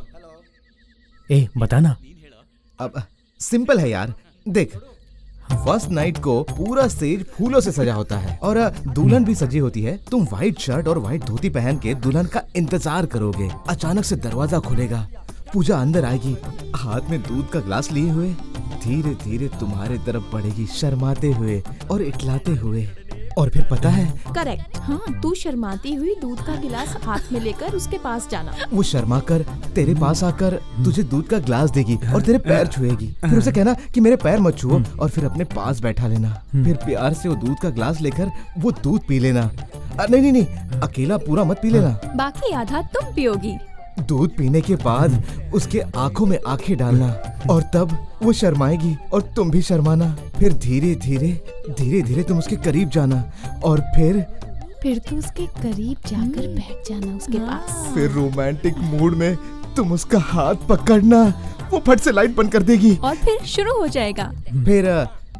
बताना। अब सिंपल है यार, देख फर्स्ट नाइट को पूरा स्टेज फूलों से सजा होता है और दुल्हन भी सजी होती है। तुम व्हाइट शर्ट और व्हाइट धोती पहन के दुल्हन का इंतजार करोगे। अचानक से दरवाजा खुलेगा, पूजा अंदर आएगी, हाथ में दूध का ग्लास लिए हुए धीरे धीरे तुम्हारे तरफ बढ़ेगी, शर्माते हुए और इटलाते हुए। और फिर पता है? करेक्ट। हाँ, तू शर्माती हुई दूध का गिलास हाथ में लेकर उसके पास जाना। वो शर्मा कर तेरे पास आकर तुझे दूध का ग्लास देगी और तेरे पैर छुएगी। फिर उसे कहना कि मेरे पैर मत छुओ और फिर अपने पास बैठा लेना। फिर प्यार से वो दूध का ग्लास लेकर वो दूध पी लेना। नहीं नहीं नहीं, अकेला पूरा मत पी लेना, बाकी आधा तुम पियोगी। दूध पीने के बाद उसके आंखों में आंखें डालना और तब वो शर्माएगी और तुम भी शर्माना। फिर धीरे धीरे धीरे धीरे तुम उसके करीब जाना और फिर तू उसके करीब जाकर बैठ जाना उसके पास। फिर रोमांटिक मूड में तुम उसका हाथ पकड़ना, वो फट से लाइट बंद कर देगी और फिर शुरू हो जाएगा। फिर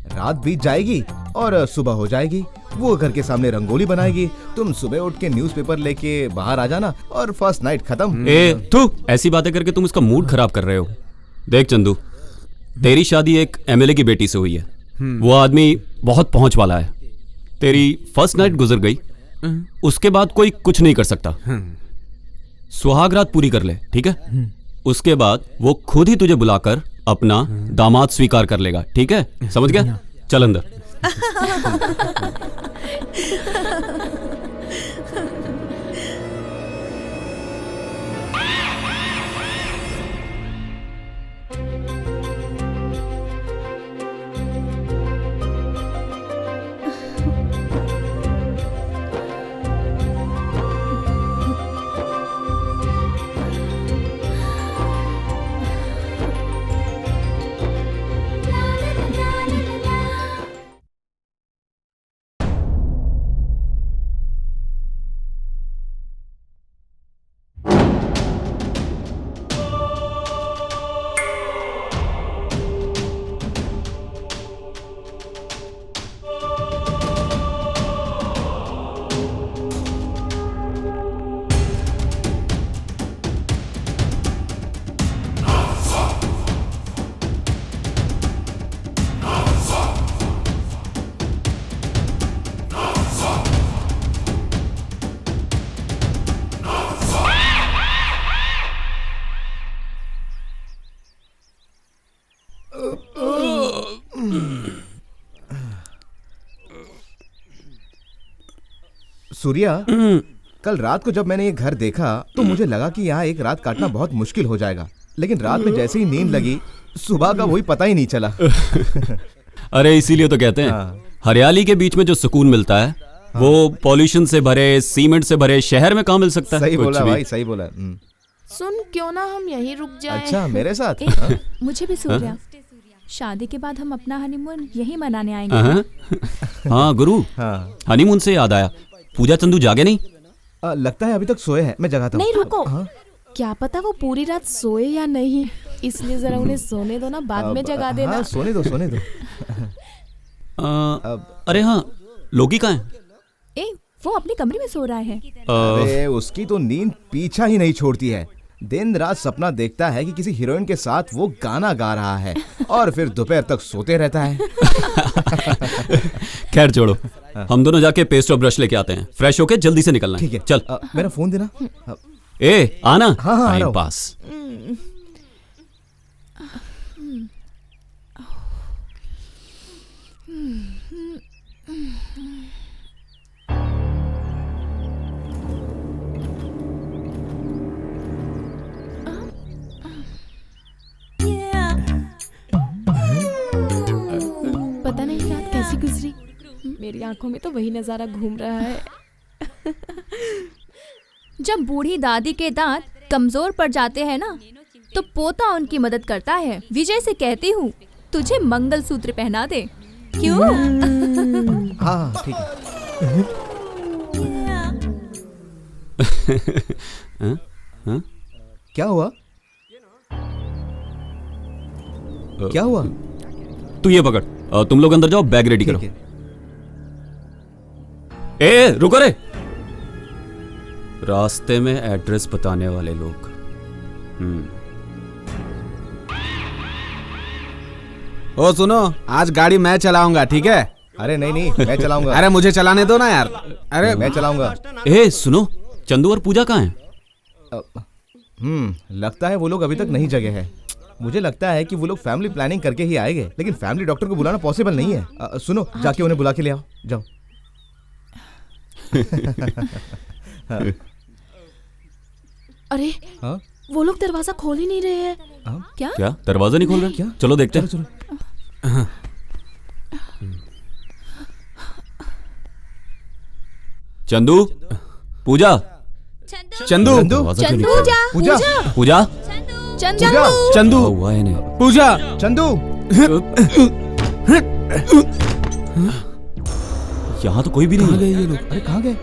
रात बीत जाएगी और सुबह हो जाएगी। वो घर के सामने रंगोली बनाएगी, तुम सुबह उठ के न्यूज़पेपर लेके बाहर आ जाना और फर्स्ट नाइट खत्म। तू ऐसी बातें करके तुम उसका मूड खराब कर रहे हो। देख चंदू, तेरी शादी एक एमएलए की बेटी से हुई है, वो आदमी बहुत पहुंच वाला है। तेरी फर्स्ट नाइट गुजर गई, उसके बाद कोई कुछ नहीं कर सकता। सुहाग रात पूरी कर ले, ठीक है? उसके बाद वो खुद ही तुझे बुलाकर अपना दामाद स्वीकार कर लेगा, ठीक है? समझ गया? चल अंदर। सूर्या, कल रात को जब मैंने ये घर देखा तो मुझे लगा कि यहाँ एक रात काटना बहुत मुश्किल हो जाएगा, लेकिन रात में जैसे ही नींद लगी सुबह का वही पता ही नहीं चला। अरे इसीलिए तो कहते हैं हरियाली के बीच में जो सुकून मिलता है वो पॉल्यूशन से भरे, सीमेंट से भरे शहर में कहाँ मिल सकता है। सही बोला भाई, सही बोला। सुन, क्यों ना हम यहीं रुक जाएं? अच्छा, मेरे साथ? मुझे भी सूर्या, शादी के बाद हम अपना हनीमून यहीं मनाने आएंगे। हाँ गुरु, हनीमून से याद आया, पूजा चंदू जागे नहीं? लगता है अभी तक सोए हैं, मैं जगाता हूँ। नहीं रुको, क्या पता वो पूरी रात सोए या नहीं, इसलिए जरा उन्हें सोने दो ना, बाद में जगा देना। हाँ, सोने दो सोने दो। अरे हाँ, लोकी कहाँ है? वो अपने कमरे में सो रहा है। अरे उसकी तो नींद पीछा ही नहीं छोड़ती है, दिन रात सपना देखता है कि किसी हीरोइन के साथ वो गाना गा रहा है और फिर दोपहर तक सोते रहता है। खैर छोड़ो, हम दोनों जाके पेस्ट और ब्रश लेके आते हैं, फ्रेश होके जल्दी से निकलना है। ठीक है, चल। मेरा फोन देना। ए आना। हाँ, टाइम पास। पता नहीं रात कैसी गुजरी, मेरी आंखों में तो वही नजारा घूम रहा है। जब बूढ़ी दादी के दांत कमजोर पड़ जाते हैं ना, तो पोता उनकी मदद करता है। विजय से कहती हूँ तुझे मंगलसूत्र पहना दे, क्यों? हाँ ठीक है। क्या हुआ? क्या हुआ? तू ये पकड़, तुम लोग अंदर जाओ, बैग रेडी करो। ए रुको रे, रास्ते में एड्रेस बताने वाले लोग। ओ सुनो, आज गाड़ी मैं चलाऊंगा, ठीक है? अरे नहीं नहीं, मैं चलाऊंगा। अरे मुझे चलाने दो ना यार। अरे मैं चलाऊंगा। ए सुनो, चंदू और पूजा कहाँ हैं? लगता है वो लोग अभी तक नहीं जगे हैं। मुझे लगता है कि वो लोग फैमिली प्लानिंग करके ही आएंगे, लेकिन फैमिली डॉक्टर को बुलाना पॉसिबल नहीं है। सुनो, जाके उन्हें बुला के ले आओ, जाओ। अरे वो लोग दरवाजा खोल ही नहीं रहे हैं। क्या दरवाजा नहीं खोल रहे? क्या? चलो देखते हैं। चलो। चंदू, पूजा, चंदू, पूजा, पूजा, चंदू, पूजा, चंदू। यहाँ तो कोई भी नहीं है। ये लोग, अरे कहाँ गए?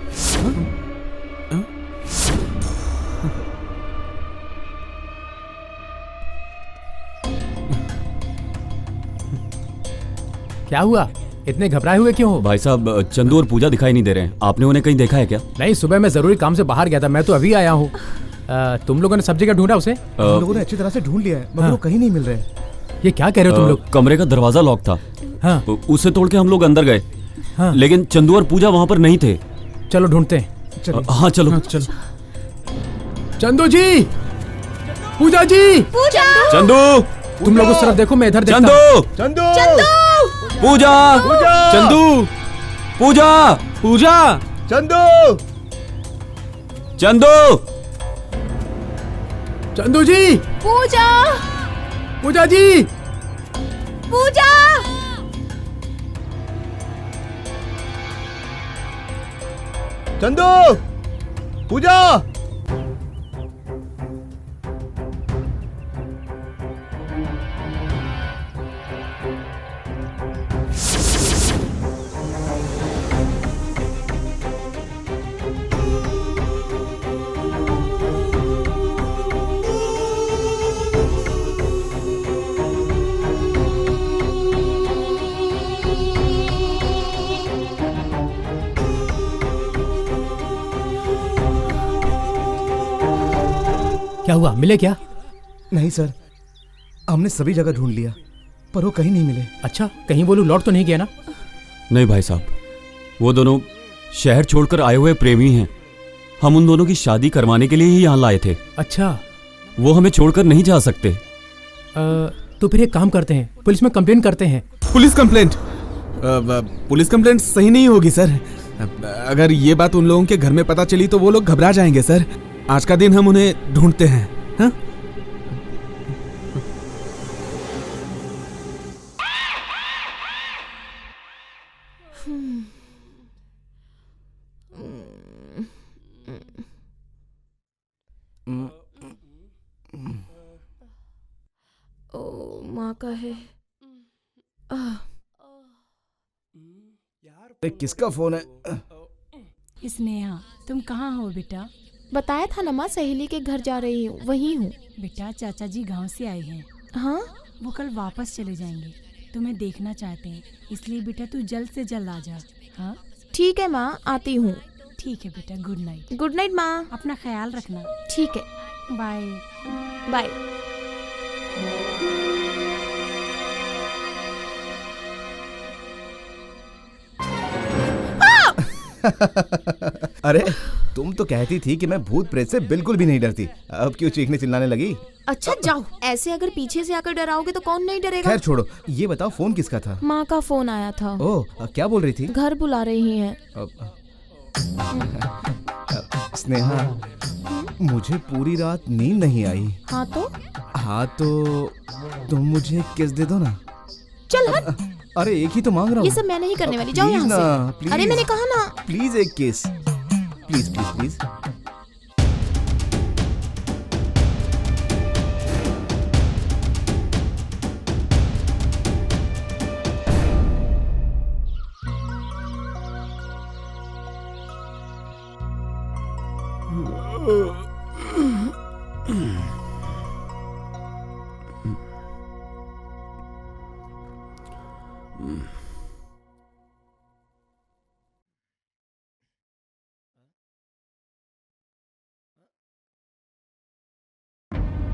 क्या हुआ? इतने घबराए हुए क्यों हो? भाई साहब, चंदू और पूजा दिखाई नहीं दे रहे हैं, आपने उन्हें कहीं देखा है क्या? नहीं, सुबह मैं जरूरी काम से बाहर गया था, मैं तो अभी आया हूँ। तुम लोगों ने सब जगह ढूंढा उसे? हम लोगों ने अच्छी तरह से ढूंढ लिया है, मगर वो कहीं नहीं मिल रहे। ये क्या कह रहे हो तुम लोग? कमरे का दरवाजा लॉक था। हाँ। उसे तोड़ के हम लोग अंदर गए। हाँ। लेकिन चंदू और पूजा वहाँ पर नहीं थे। चलो ढूंढते हैं। हाँ चलो। चलो। चंदू जी, पूजा जी, चंदू, तुम लोग उस तरफ देखो, मैं इधर देखता हूं। चंदू, पूजा, चंदू, पूजा, पूजा, चंदू, चंदू, चंदू जी, पूजा, पूजा जी, पूजा, चंदू, पूजा। क्या हुआ? मिले क्या? नहीं सर, हमने सभी जगह ढूंढ लिया, पर वो कहीं नहीं मिले। अच्छा, कहीं वो लोग लौट तो नहीं गया ना? नहीं भाई साहब, वो दोनों शहर छोड़कर आए हुए प्रेमी हैं। हम उन दोनों की शादी करवाने के लिए ही यहाँ लाए थे। अच्छा, वो हमें छोड़कर नहीं जा सकते। तो फिर एक काम करते हैं, पुलिस में कंप्लेंट करते हैं। Police complaint? पुलिस कंप्लेंट सही नहीं होगी सर। अगर ये बात उन लोगों के घर में पता चली तो वो लोग घबरा जाएंगे सर। आज का दिन हम उन्हें ढूंढते हैं। हाँ? ओ माँ का है। किसका फोन है? स्नेहा, तुम कहाँ हो बेटा? बताया था ना माँ, सहेली के घर जा रही हूँ, वही हूँ। बेटा चाचा जी गांव से आए हैं। हाँ? वो कल वापस चले जाएंगे, तुम्हें देखना चाहते हैं, इसलिए बेटा तू जल्द से जल्द आ जा। हाँ ठीक है माँ, आती हूँ। ठीक है बेटा, गुड नाइट। गुड नाइट माँ। अपना ख्याल रखना। ठीक है, बाय बाय। अरे तुम तो कहती थी कि मैं भूत प्रेत से बिल्कुल भी नहीं डरती, अब क्यों चीखने चिल्लाने लगी? अच्छा जाओ, ऐसे अगर पीछे से आकर डराओगे तो कौन नहीं डरेगा। खैर छोड़ो, ये बताओ फोन किसका था? माँ का फोन आया था। ओह, क्या बोल रही थी? घर बुला रही हैं। स्नेहा, मुझे पूरी रात नींद नहीं आई। हाँ तो तुम मुझे किस दे दो ना। चल हट। अरे एक ही तो मांग रहा हूँ। ये सब मैं नहीं करने वाली, जाओ यहाँ से। प्लीज। अरे मैंने कहा ना। प्लीज एक किस, प्लीज प्लीज प्लीज।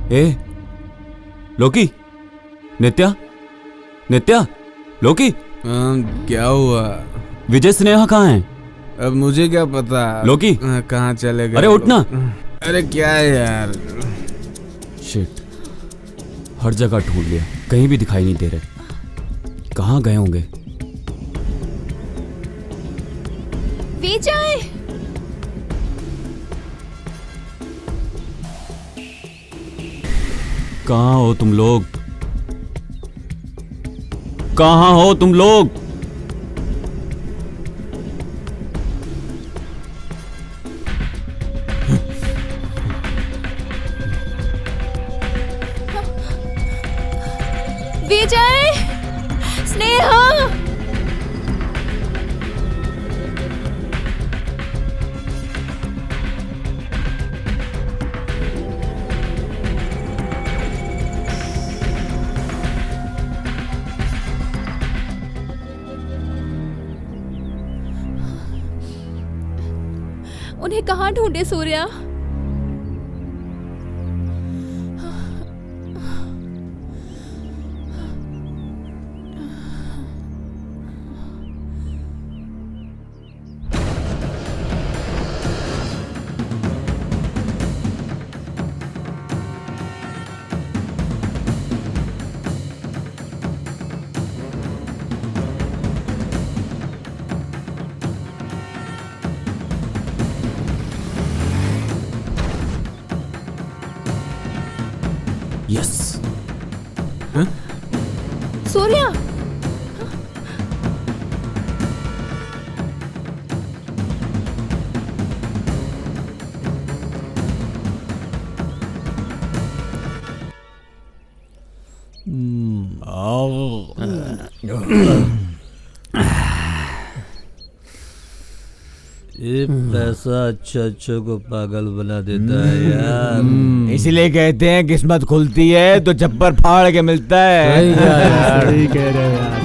ए लोकी, नित्या, नित्या, लोकी। क्या हुआ? विजय स्नेहा कहाँ हैं? अब मुझे क्या पता। लोकी कहाँ चले गए? अरे उठना। अरे क्या है यार? शिट, हर जगह ढूंढ लिया, कहीं भी दिखाई नहीं दे रहे। कहाँ गए होंगे? विजय, कहाँ हो तुम लोग? कहाँ हो तुम लोग? विजय, स्नेहा। उन्हें कहाँ ढूंढे सूर्या? यस। सूर्या, ये पैसा अच्छा को पागल बना देता है यार। इसलिए कहते हैं किस्मत खुलती है तो चप्पर फाड़ के मिलता है। सही यार, सही कह रहे हो यार।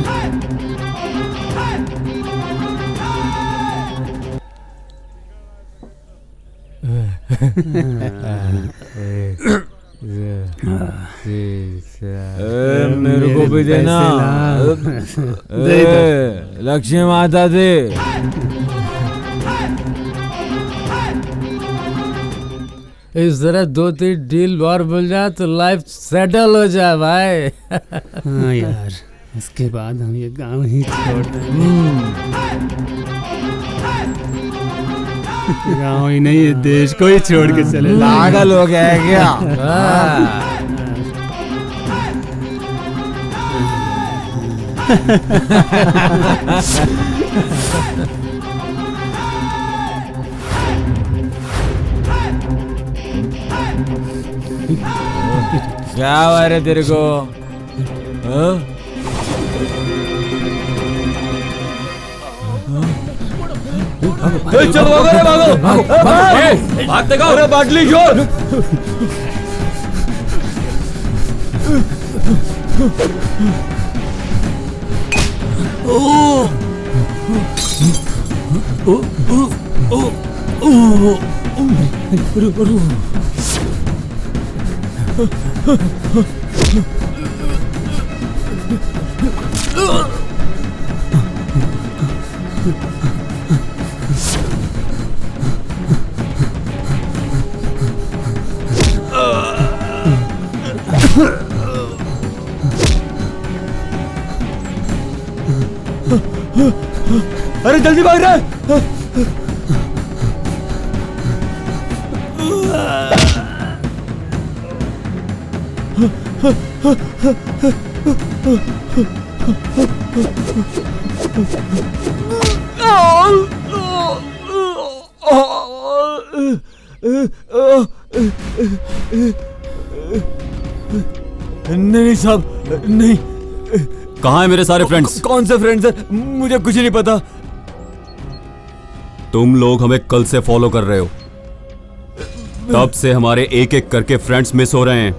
मेरे को भी देना। लक्ष्मी माता दे। इस तरह 2-3 डील और मिल जाए तो लाइफ सेटल हो जाए भाई। हाँ यार, इसके बाद हम ये गांव ही छोड़ देंगे। गांव ही नहीं, ये देश को ही छोड़ के चले पागल हो गया है क्या? क्या हुआ रे तेरे को? चलो भागो, भागो, भागते गाओ। अरे बाटली छोड़। अरे जल्दी भाग रहा है। नहीं साहब, नहीं। कहाँ है मेरे सारे फ्रेंड्स? कौन से फ्रेंड्स सर? मुझे कुछ नहीं पता। तुम लोग हमें कल से फॉलो कर रहे हो, तब से हमारे एक एक करके फ्रेंड्स मिस हो रहे हैं।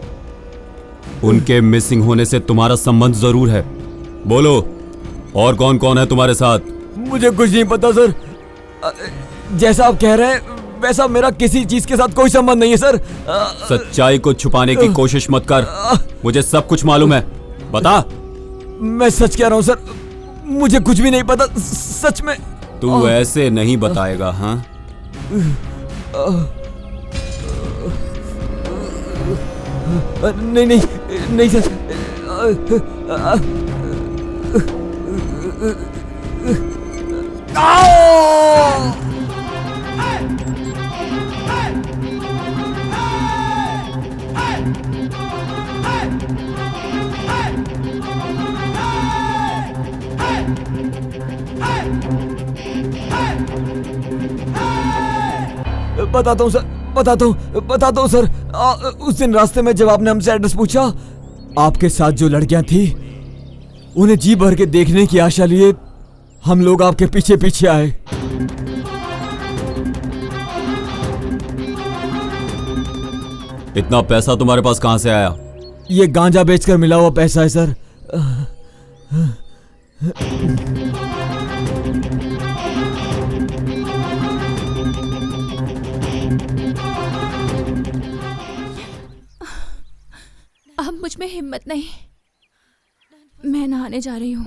उनके मिसिंग होने से तुम्हारा संबंध जरूर है। बोलो, और कौन कौन है तुम्हारे साथ? मुझे कुछ नहीं पता सर। जैसा आप कह रहे हैं वैसा मेरा किसी चीज के साथ कोई संबंध नहीं है सर। सच्चाई को छुपाने की कोशिश मत कर, मुझे सब कुछ मालूम है। बता। मैं सच कह रहा हूँ सर, मुझे कुछ भी नहीं पता सच में। तू ऐसे नहीं बताएगा? हाँ, नहीं नहीं नहीं सर। बताता हूँ सर, बताता हूँ सर। उस दिन रास्ते में जब आपने हमसे एड्रेस पूछा, आपके साथ जो लड़कियां थी उन्हें जी भर के देखने की आशा लिए हम लोग आपके पीछे पीछे आए। इतना पैसा तुम्हारे पास कहां से आया? ये गांजा बेचकर मिला हुआ पैसा है सर। अब मुझ में हिम्मत नहीं, मैं नहाने जा रही हूँ।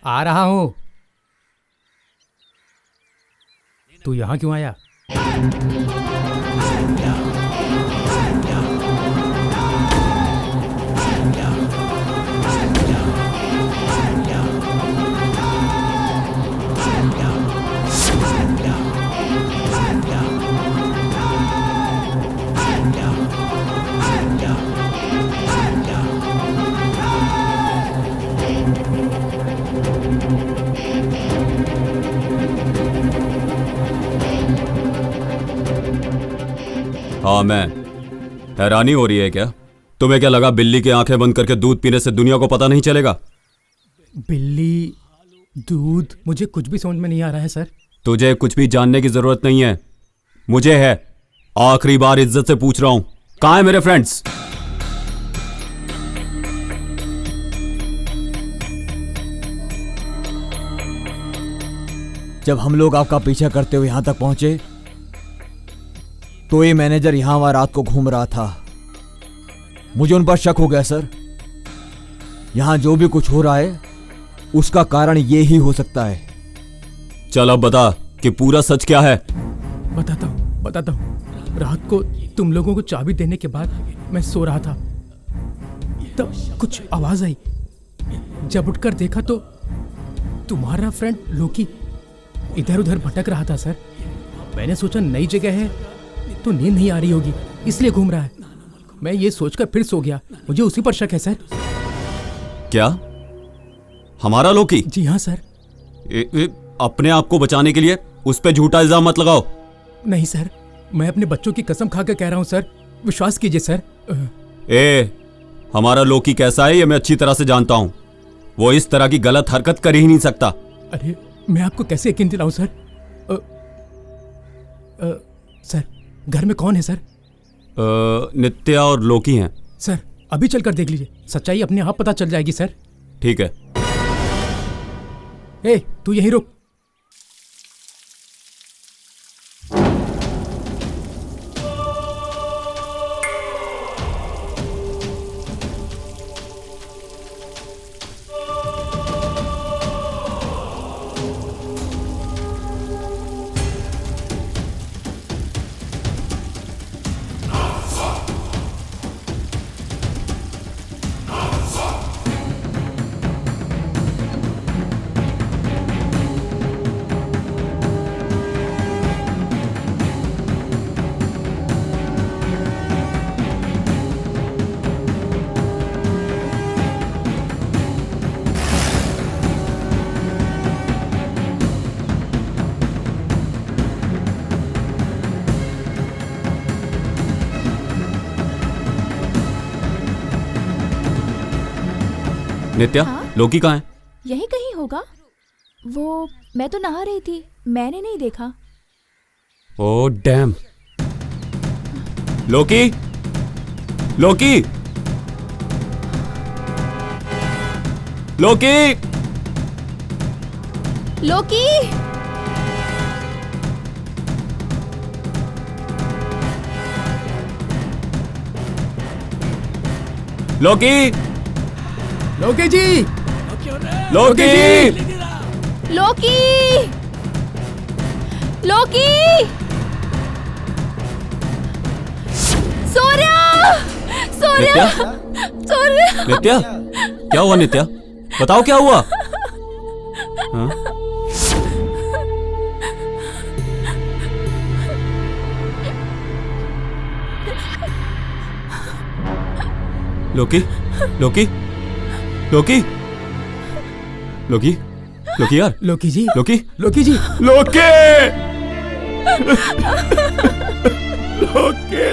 आ रहा हूँ। तू यहाँ क्यों आया? हाँ, मैं। हैरानी हो रही है क्या? तुम्हें क्या लगा बिल्ली की आंखें बंद करके दूध पीने से दुनिया को पता नहीं चलेगा? बिल्ली, दूध, मुझे कुछ भी समझ में नहीं आ रहा है सर। तुझे कुछ भी जानने की जरूरत नहीं है, मुझे है। आखिरी बार इज्जत से पूछ रहा हूं, कहां है मेरे फ्रेंड्स? जब हम लोग आपका पीछा करते हुए यहां तक पहुंचे तो ये मैनेजर यहां वहां रात को घूम रहा था। मुझे उन पर शक हो गया सर। यहां जो भी कुछ हो रहा है उसका कारण ये ही हो सकता है। चल अब बता कि पूरा सच क्या है। बताता हूँ। रात को तुम लोगों को चाबी देने के बाद मैं सो रहा था, तब कुछ आवाज आई। जब उठकर देखा तो तुम्हारा फ्रेंड लोकी इधर उधर भटक रहा था सर। मैंने सोचा नई जगह है तो नींद नहीं आ रही होगी, इसलिए घूम रहा है। मैं ये सोचकर फिर सो गया। मुझे उसी पर शक है सर। क्या हमारा लोकी? जी हाँ सर। अपने आप को बचाने के लिए उस पे झूठा इल्जाम मत लगाओ। नहीं सर, मैं अपने बच्चों की कसम खाकर कह रहा हूँ सर, विश्वास कीजिए सर। हमारा लोकी कैसा है ये मैं अच्छी तरह से जानता हूँ। वो इस तरह की गलत हरकत कर ही नहीं सकता। अरे मैं आपको कैसे यकीन दिलाऊं सर? सर घर में कौन है सर? नित्या और लोकी हैं। सर अभी चलकर देख लीजिए, सच्चाई अपने आप पता चल जाएगी सर। ठीक है। तू यहीं रुक। नित्या, लोकी कहाँ है? यही कहीं होगा। वो मैं तो नहा रही थी, मैंने नहीं देखा। Oh damn. लोकी, लोकी, लोकी, लोकी, लोकी, लोकी जी, लोकी, लोकी, लोकी, सूर्या, सूर्या, सूर्या। नित्या, क्या हुआ नित्या? बताओ क्या हुआ? हाँ? लोकी, लोकी, लोकी, लोकी, लोकी यार, लोकी जी, लोकी, लोकी जी, लोकी, लोकी,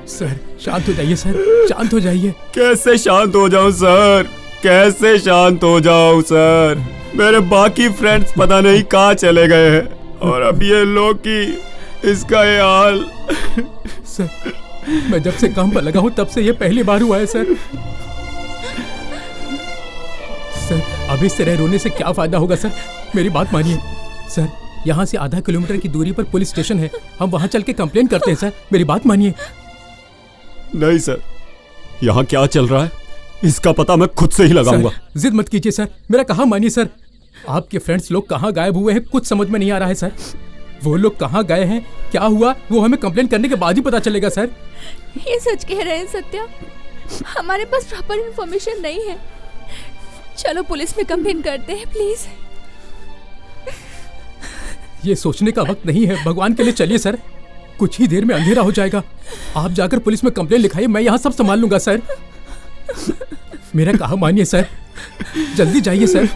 सर शांत हो जाइए सर, शांत हो जाइए। कैसे शांत हो जाऊं सर? कैसे शांत हो जाऊं सर? मेरे बाकी फ्रेंड्स पता नहीं कहाँ चले गए हैं और अब ये लोकी, इसका ये हाल। सर मैं जब से काम पर लगा हूं तब से ये पहली बार हुआ है सर। सर अभी से रह रोने से क्या फायदा होगा सर? मेरी बात मानिए सर, यहाँ से आधा किलोमीटर की दूरी पर पुलिस स्टेशन है, हम वहाँ चल के कंप्लेंट करते हैं सर। मेरी बात मानिए। नहीं सर, यहाँ क्या चल रहा है इसका पता मैं खुद से ही लगाऊंगा। जिद मत कीजिए सर, मेरा कहाँ मानिए सर। आपके फ्रेंड्स लोग कहाँ गायब हुए हैं कुछ समझ में नहीं आ रहा है सर। वो लोग कहाँ गए हैं, क्या हुआ, वो हमें कंप्लेंट करने के बाद ही पता चलेगा सर। ये सच कह रहे हैं सत्या, हमारे पास प्रॉपर इन्फॉर्मेशन नहीं है। चलो पुलिस में कंप्लेंट करते हैं प्लीज। ये सोचने का वक्त नहीं है, भगवान के लिए चलिए सर, कुछ ही देर में अंधेरा हो जाएगा। आप जाकर पुलिस में कंप्लेंट लिखाइए, मैं यहाँ सब संभाल लूंगा सर। मेरा कहा मानिए सर, जल्दी जाइए सर।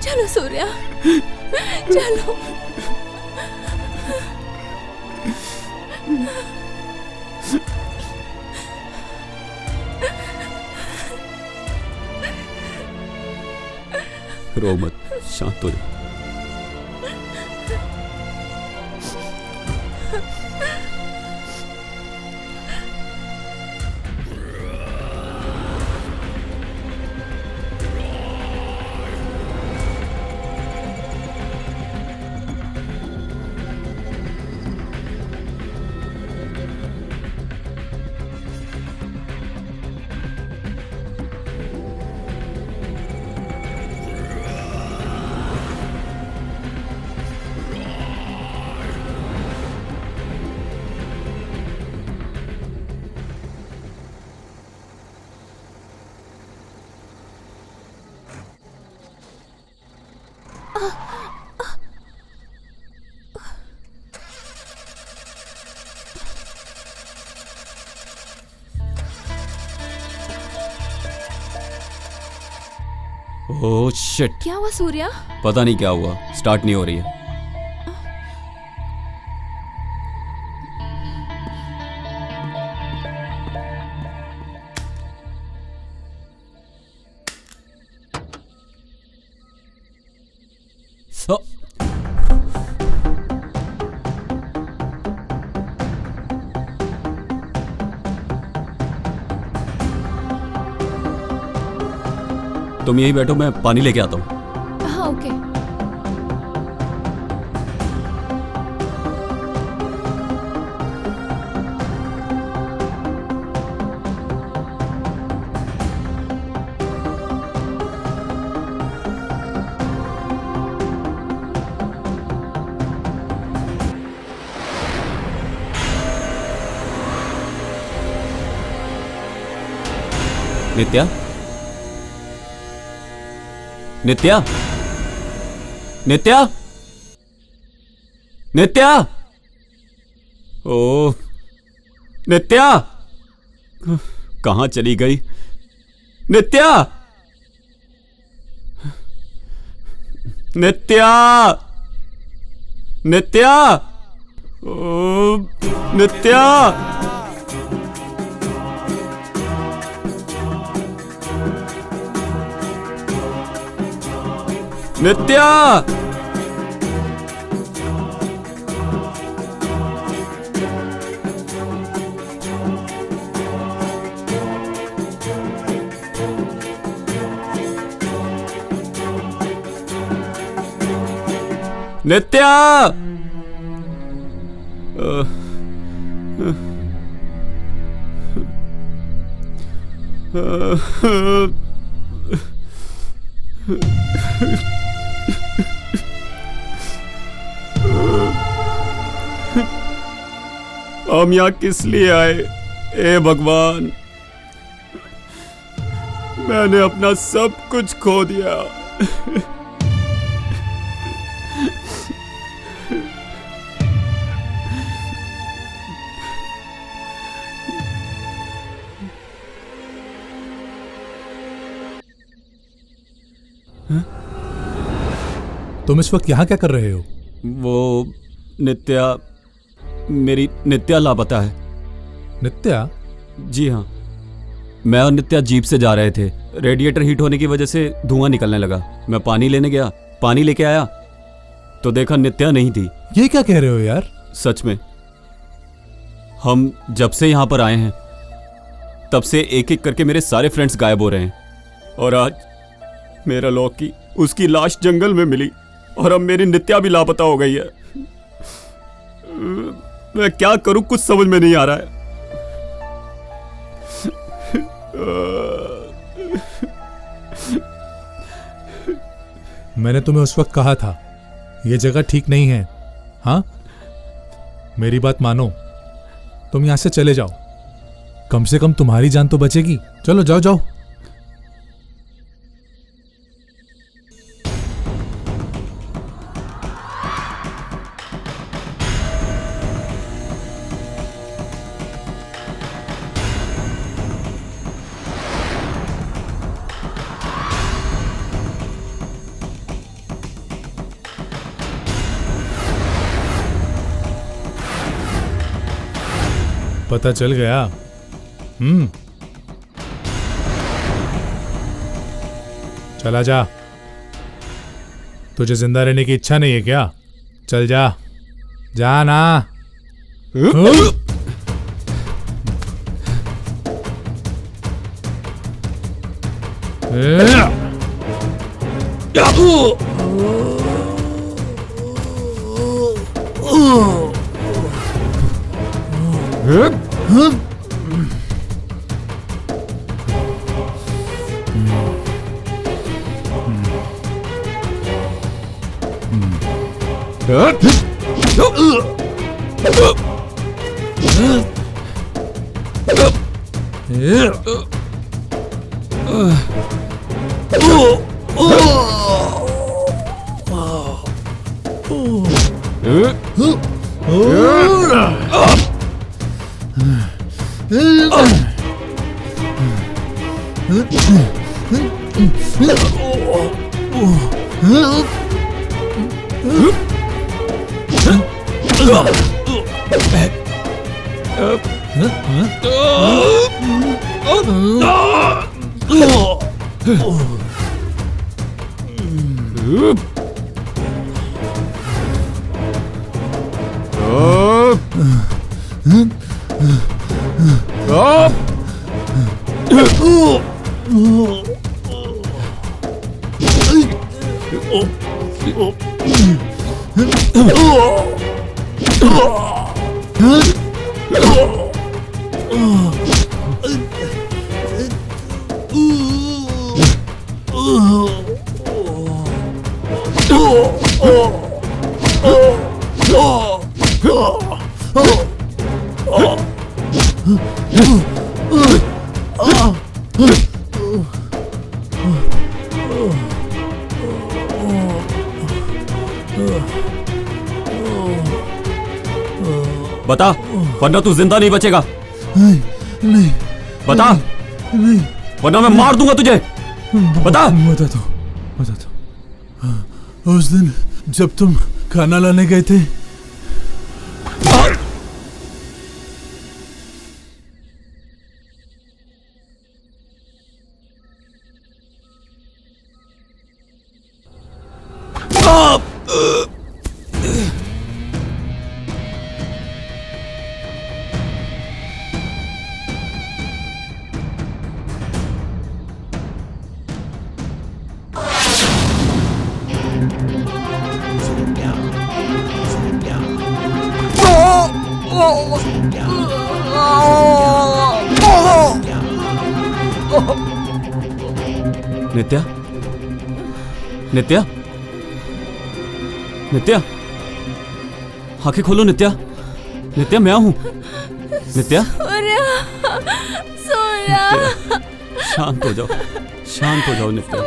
चलो सूर्या, चलो। रो मत, शांत हो जा। ओह शिट, क्या हुआ सूर्या? पता नहीं क्या हुआ, स्टार्ट नहीं हो रही है। तुम यहीं बैठो, मैं पानी लेके आता हूँ। हाँ ओके। नित्या, नित्या, नित्या, नित्या, ओह नित्या, कहां चली गई नित्या? नित्या, नित्या, ओह नित्या, नित्या, नित्या, हम यहाँ किस लिए आए? ए भगवान, मैंने अपना सब कुछ खो दिया। तुम इस वक्त यहाँ क्या कर रहे हो? वो नित्या, मेरी नित्या लापता है। नित्या? जी हाँ, मैं और नित्या जीप से जा रहे थे। रेडिएटर हीट होने की वजह से धुआं निकलने लगा। मैं पानी लेने गया, पानी लेके आया तो देखा नित्या नहीं थी। ये क्या कह रहे हो यार? सच में, हम जब से यहाँ पर आए हैं तब से एक एक करके मेरे सारे फ्रेंड्स गायब हो रहे हैं, और आज मेरा लौकी उसकी लाश जंगल में मिली और अब मेरी नित्या भी लापता हो गई है। मैं क्या करूं, कुछ समझ में नहीं आ रहा है। मैंने तुम्हें उस वक्त कहा था ये जगह ठीक नहीं है। हाँ, मेरी बात मानो, तुम यहां से चले जाओ, कम से कम तुम्हारी जान तो बचेगी। चलो जाओ जाओ। पता चल गया। चला जा। तुझे जिंदा रहने की इच्छा नहीं है क्या? चल जा, जा ना। बता, वरना तू जिंदा नहीं बचेगा। नहीं बता, नहीं, वरना मैं मार दूंगा तुझे। बता। बताता हूँ। उस दिन जब तुम खाना लाने गए थे, नित्या, नित्या, नित्या, आंखें खोलो नित्या। नित्या, मैं हूं। नित्या, शांत हो जाओ, शांत हो जाओ नित्या,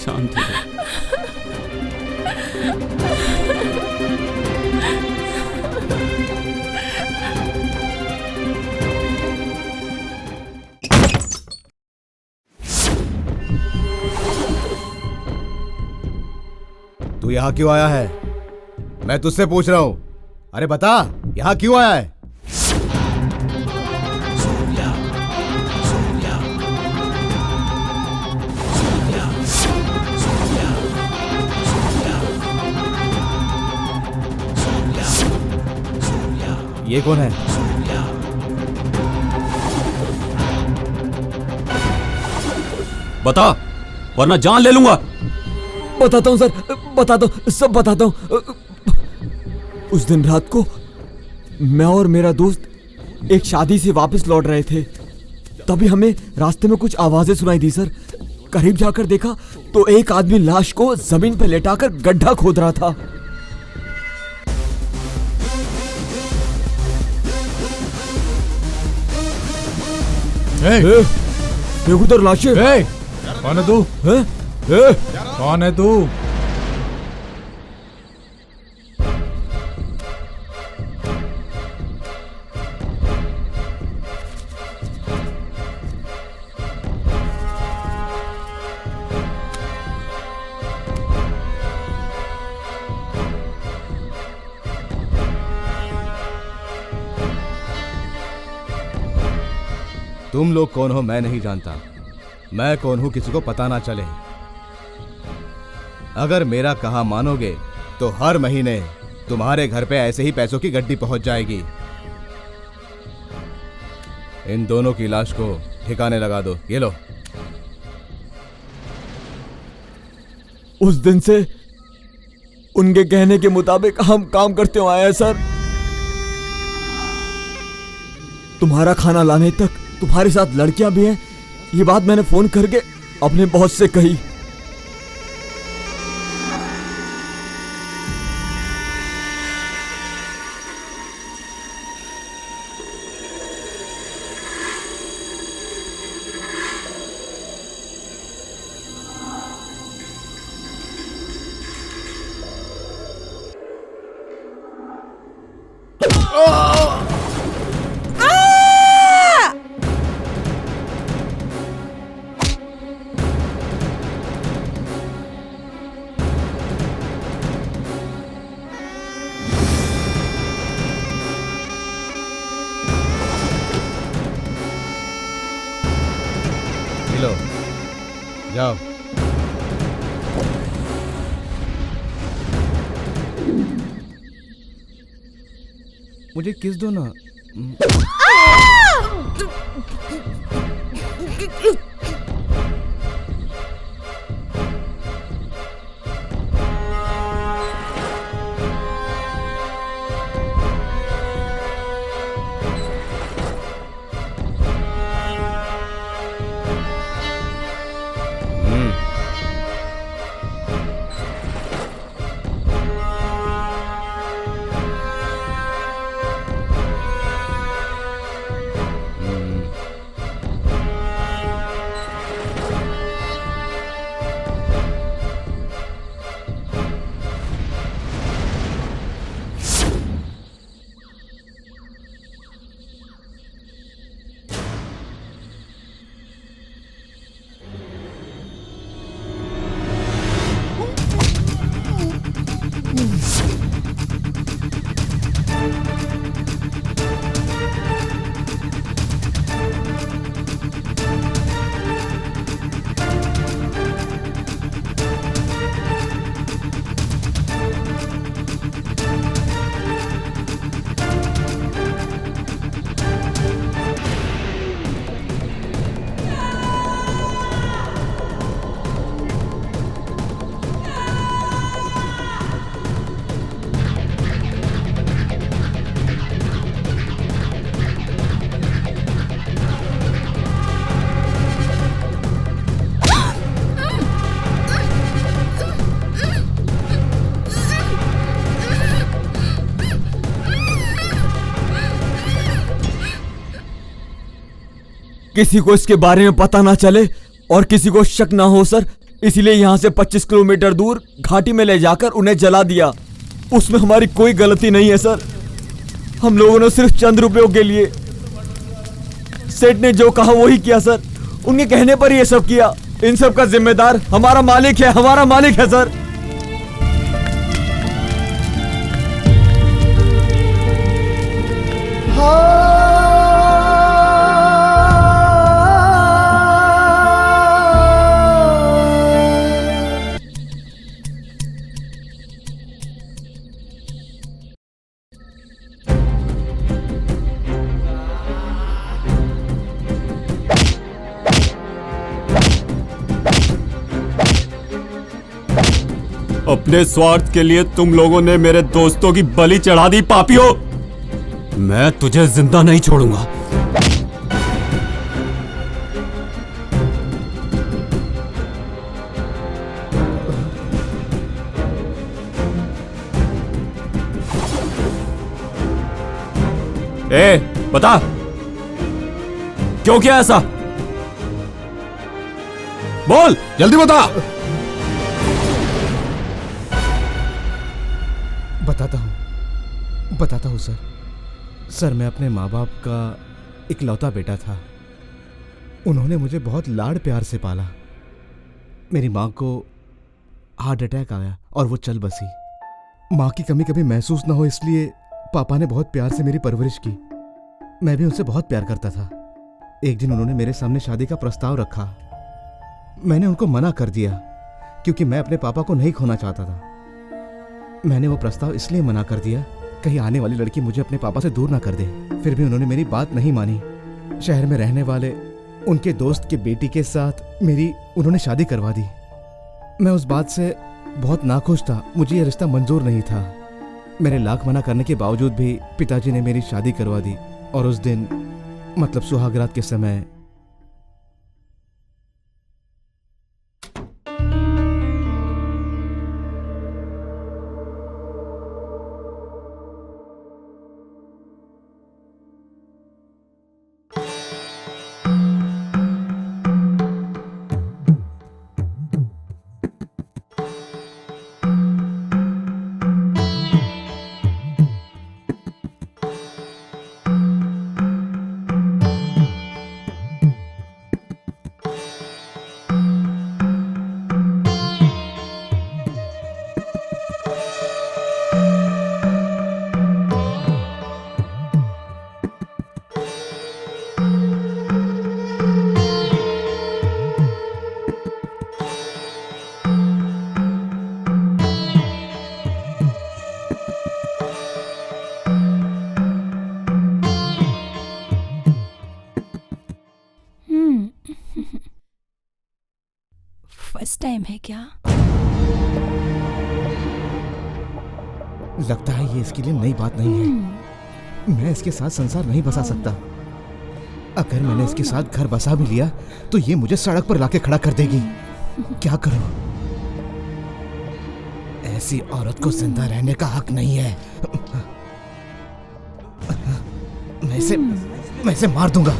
शांत हो जाओ। तू यहाँ क्यों आया है? मैं तुझसे पूछ रहा हूं। अरे बता, यहाँ क्यों आया है? ये कौन है? बता, वरना जान ले लूंगा। बताता हूँ सर, बताता हूँ, सब बताता हूँ। उस दिन रात को मैं और मेरा दोस्त एक शादी से वापस लौट रहे थे। तभी हमें रास्ते में कुछ आवाजें सुनाई दी सर। करीब जाकर देखा तो एक आदमी लाश को जमीन पर लेटाकर गड्ढा खोद रहा था। देख उधर लाशें। कौन है तू? कौन है तू? तुम लोग कौन हो मैं नहीं जानता, मैं कौन हूं किसी को पता ना चले। अगर मेरा कहा मानोगे तो हर महीने तुम्हारे घर पे ऐसे ही पैसों की गड्डी पहुंच जाएगी। इन दोनों की लाश को ठिकाने लगा दो। ये लो। उस दिन से उनके कहने के मुताबिक हम काम करते हुए आए हैं सर। तुम्हारा खाना लाने तक तुम्हारे साथ लड़कियां भी हैं, ये बात मैंने फोन करके अपने बॉस से कही। लो, जाओ। मुझे किस दो ना। किसी को इसके बारे में पता ना चले और किसी को शक ना हो सर, इसीलिए यहाँ से 25 किलोमीटर दूर घाटी में ले जाकर उन्हें जला दिया। उसमें हमारी कोई गलती नहीं है सर। हम लोगों ने सिर्फ चंद रुपयों के लिए, सेठ ने जो कहा वही किया सर। उनके कहने पर ये सब किया। इन सब का जिम्मेदार हमारा मालिक है, हमारा मालिक है सर। अपने स्वार्थ के लिए तुम लोगों ने मेरे दोस्तों की बलि चढ़ा दी पापियों। मैं तुझे जिंदा नहीं छोड़ूंगा। ए, बता क्यों किया ऐसा? बोल, जल्दी बता। बताता हूँ सर, मैं अपने माँ बाप का इकलौता बेटा था। उन्होंने मुझे बहुत लाड़ प्यार से पाला। मेरी माँ को हार्ट अटैक आया और वो चल बसी। माँ की कमी कभी महसूस ना हो इसलिए पापा ने बहुत प्यार से मेरी परवरिश की। मैं भी उनसे बहुत प्यार करता था। एक दिन उन्होंने मेरे सामने शादी का प्रस्ताव रखा। मैंने उनको मना कर दिया क्योंकि मैं अपने पापा को नहीं खोना चाहता था। मैंने वो प्रस्ताव इसलिए मना कर दिया कहीं आने वाली लड़की मुझे अपने पापा से दूर ना कर दे। फिर भी उन्होंने मेरी बात नहीं मानी। शहर में रहने वाले उनके दोस्त की बेटी के साथ मेरी उन्होंने शादी करवा दी। मैं उस बात से बहुत नाखुश था। मुझे यह रिश्ता मंजूर नहीं था। मेरे लाख मना करने के बावजूद भी पिताजी ने मेरी शादी करवा दी। और उस दिन मतलब सुहागरात के समय फर्स्ट टाइम है क्या? लगता है ये इसके लिए नई बात नहीं है। मैं इसके साथ संसार नहीं बसा सकता। अगर मैंने इसके साथ घर बसा भी लिया तो ये मुझे सड़क पर लाके खड़ा कर देगी। क्या करूं? ऐसी औरत को जिंदा रहने का हक नहीं है। मैं इसे मार दूंगा।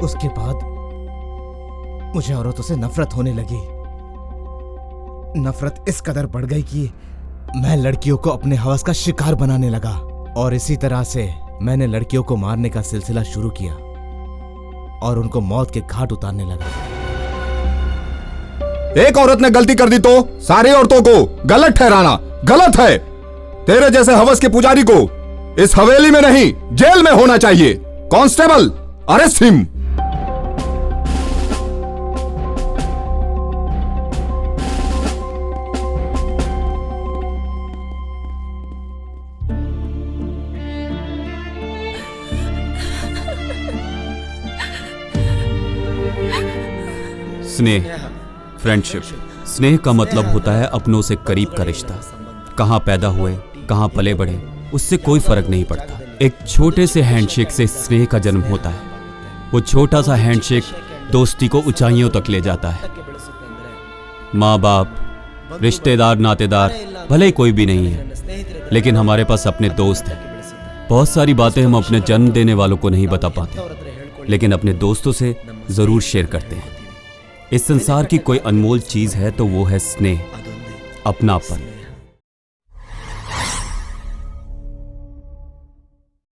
उसके बाद मुझे औरतों से नफरत होने लगी। नफरत इस कदर बढ़ गई कि मैं लड़कियों को अपने हवस का शिकार बनाने लगा। और इसी तरह से मैंने लड़कियों को मारने का सिलसिला शुरू किया और उनको मौत के घाट उतारने लगा। एक औरत ने गलती कर दी तो सारी औरतों को गलत ठहराना गलत है। तेरे जैसे हवस के पुजारी को इस हवेली में नहीं जेल में होना चाहिए। Constable, arrest him. स्नेह, फ्रेंडशिप। स्नेह का मतलब होता है अपनों से करीब का रिश्ता। कहाँ पैदा हुए, कहाँ पले बढ़े, उससे कोई फर्क नहीं पड़ता। एक छोटे से हैंडशेक से स्नेह का जन्म होता है। वो छोटा सा हैंडशेक दोस्ती को ऊंचाइयों तक ले जाता है। माँ बाप, रिश्तेदार, नातेदार भले ही कोई भी नहीं है, लेकिन हमारे पास अपने दोस्त हैं। बहुत सारी बातें हम अपने जन्म देने वालों को नहीं बता पाते, लेकिन अपने दोस्तों से जरूर शेयर करते हैं। इस संसार की कोई अनमोल चीज है तो वो है स्नेह, अपनापन।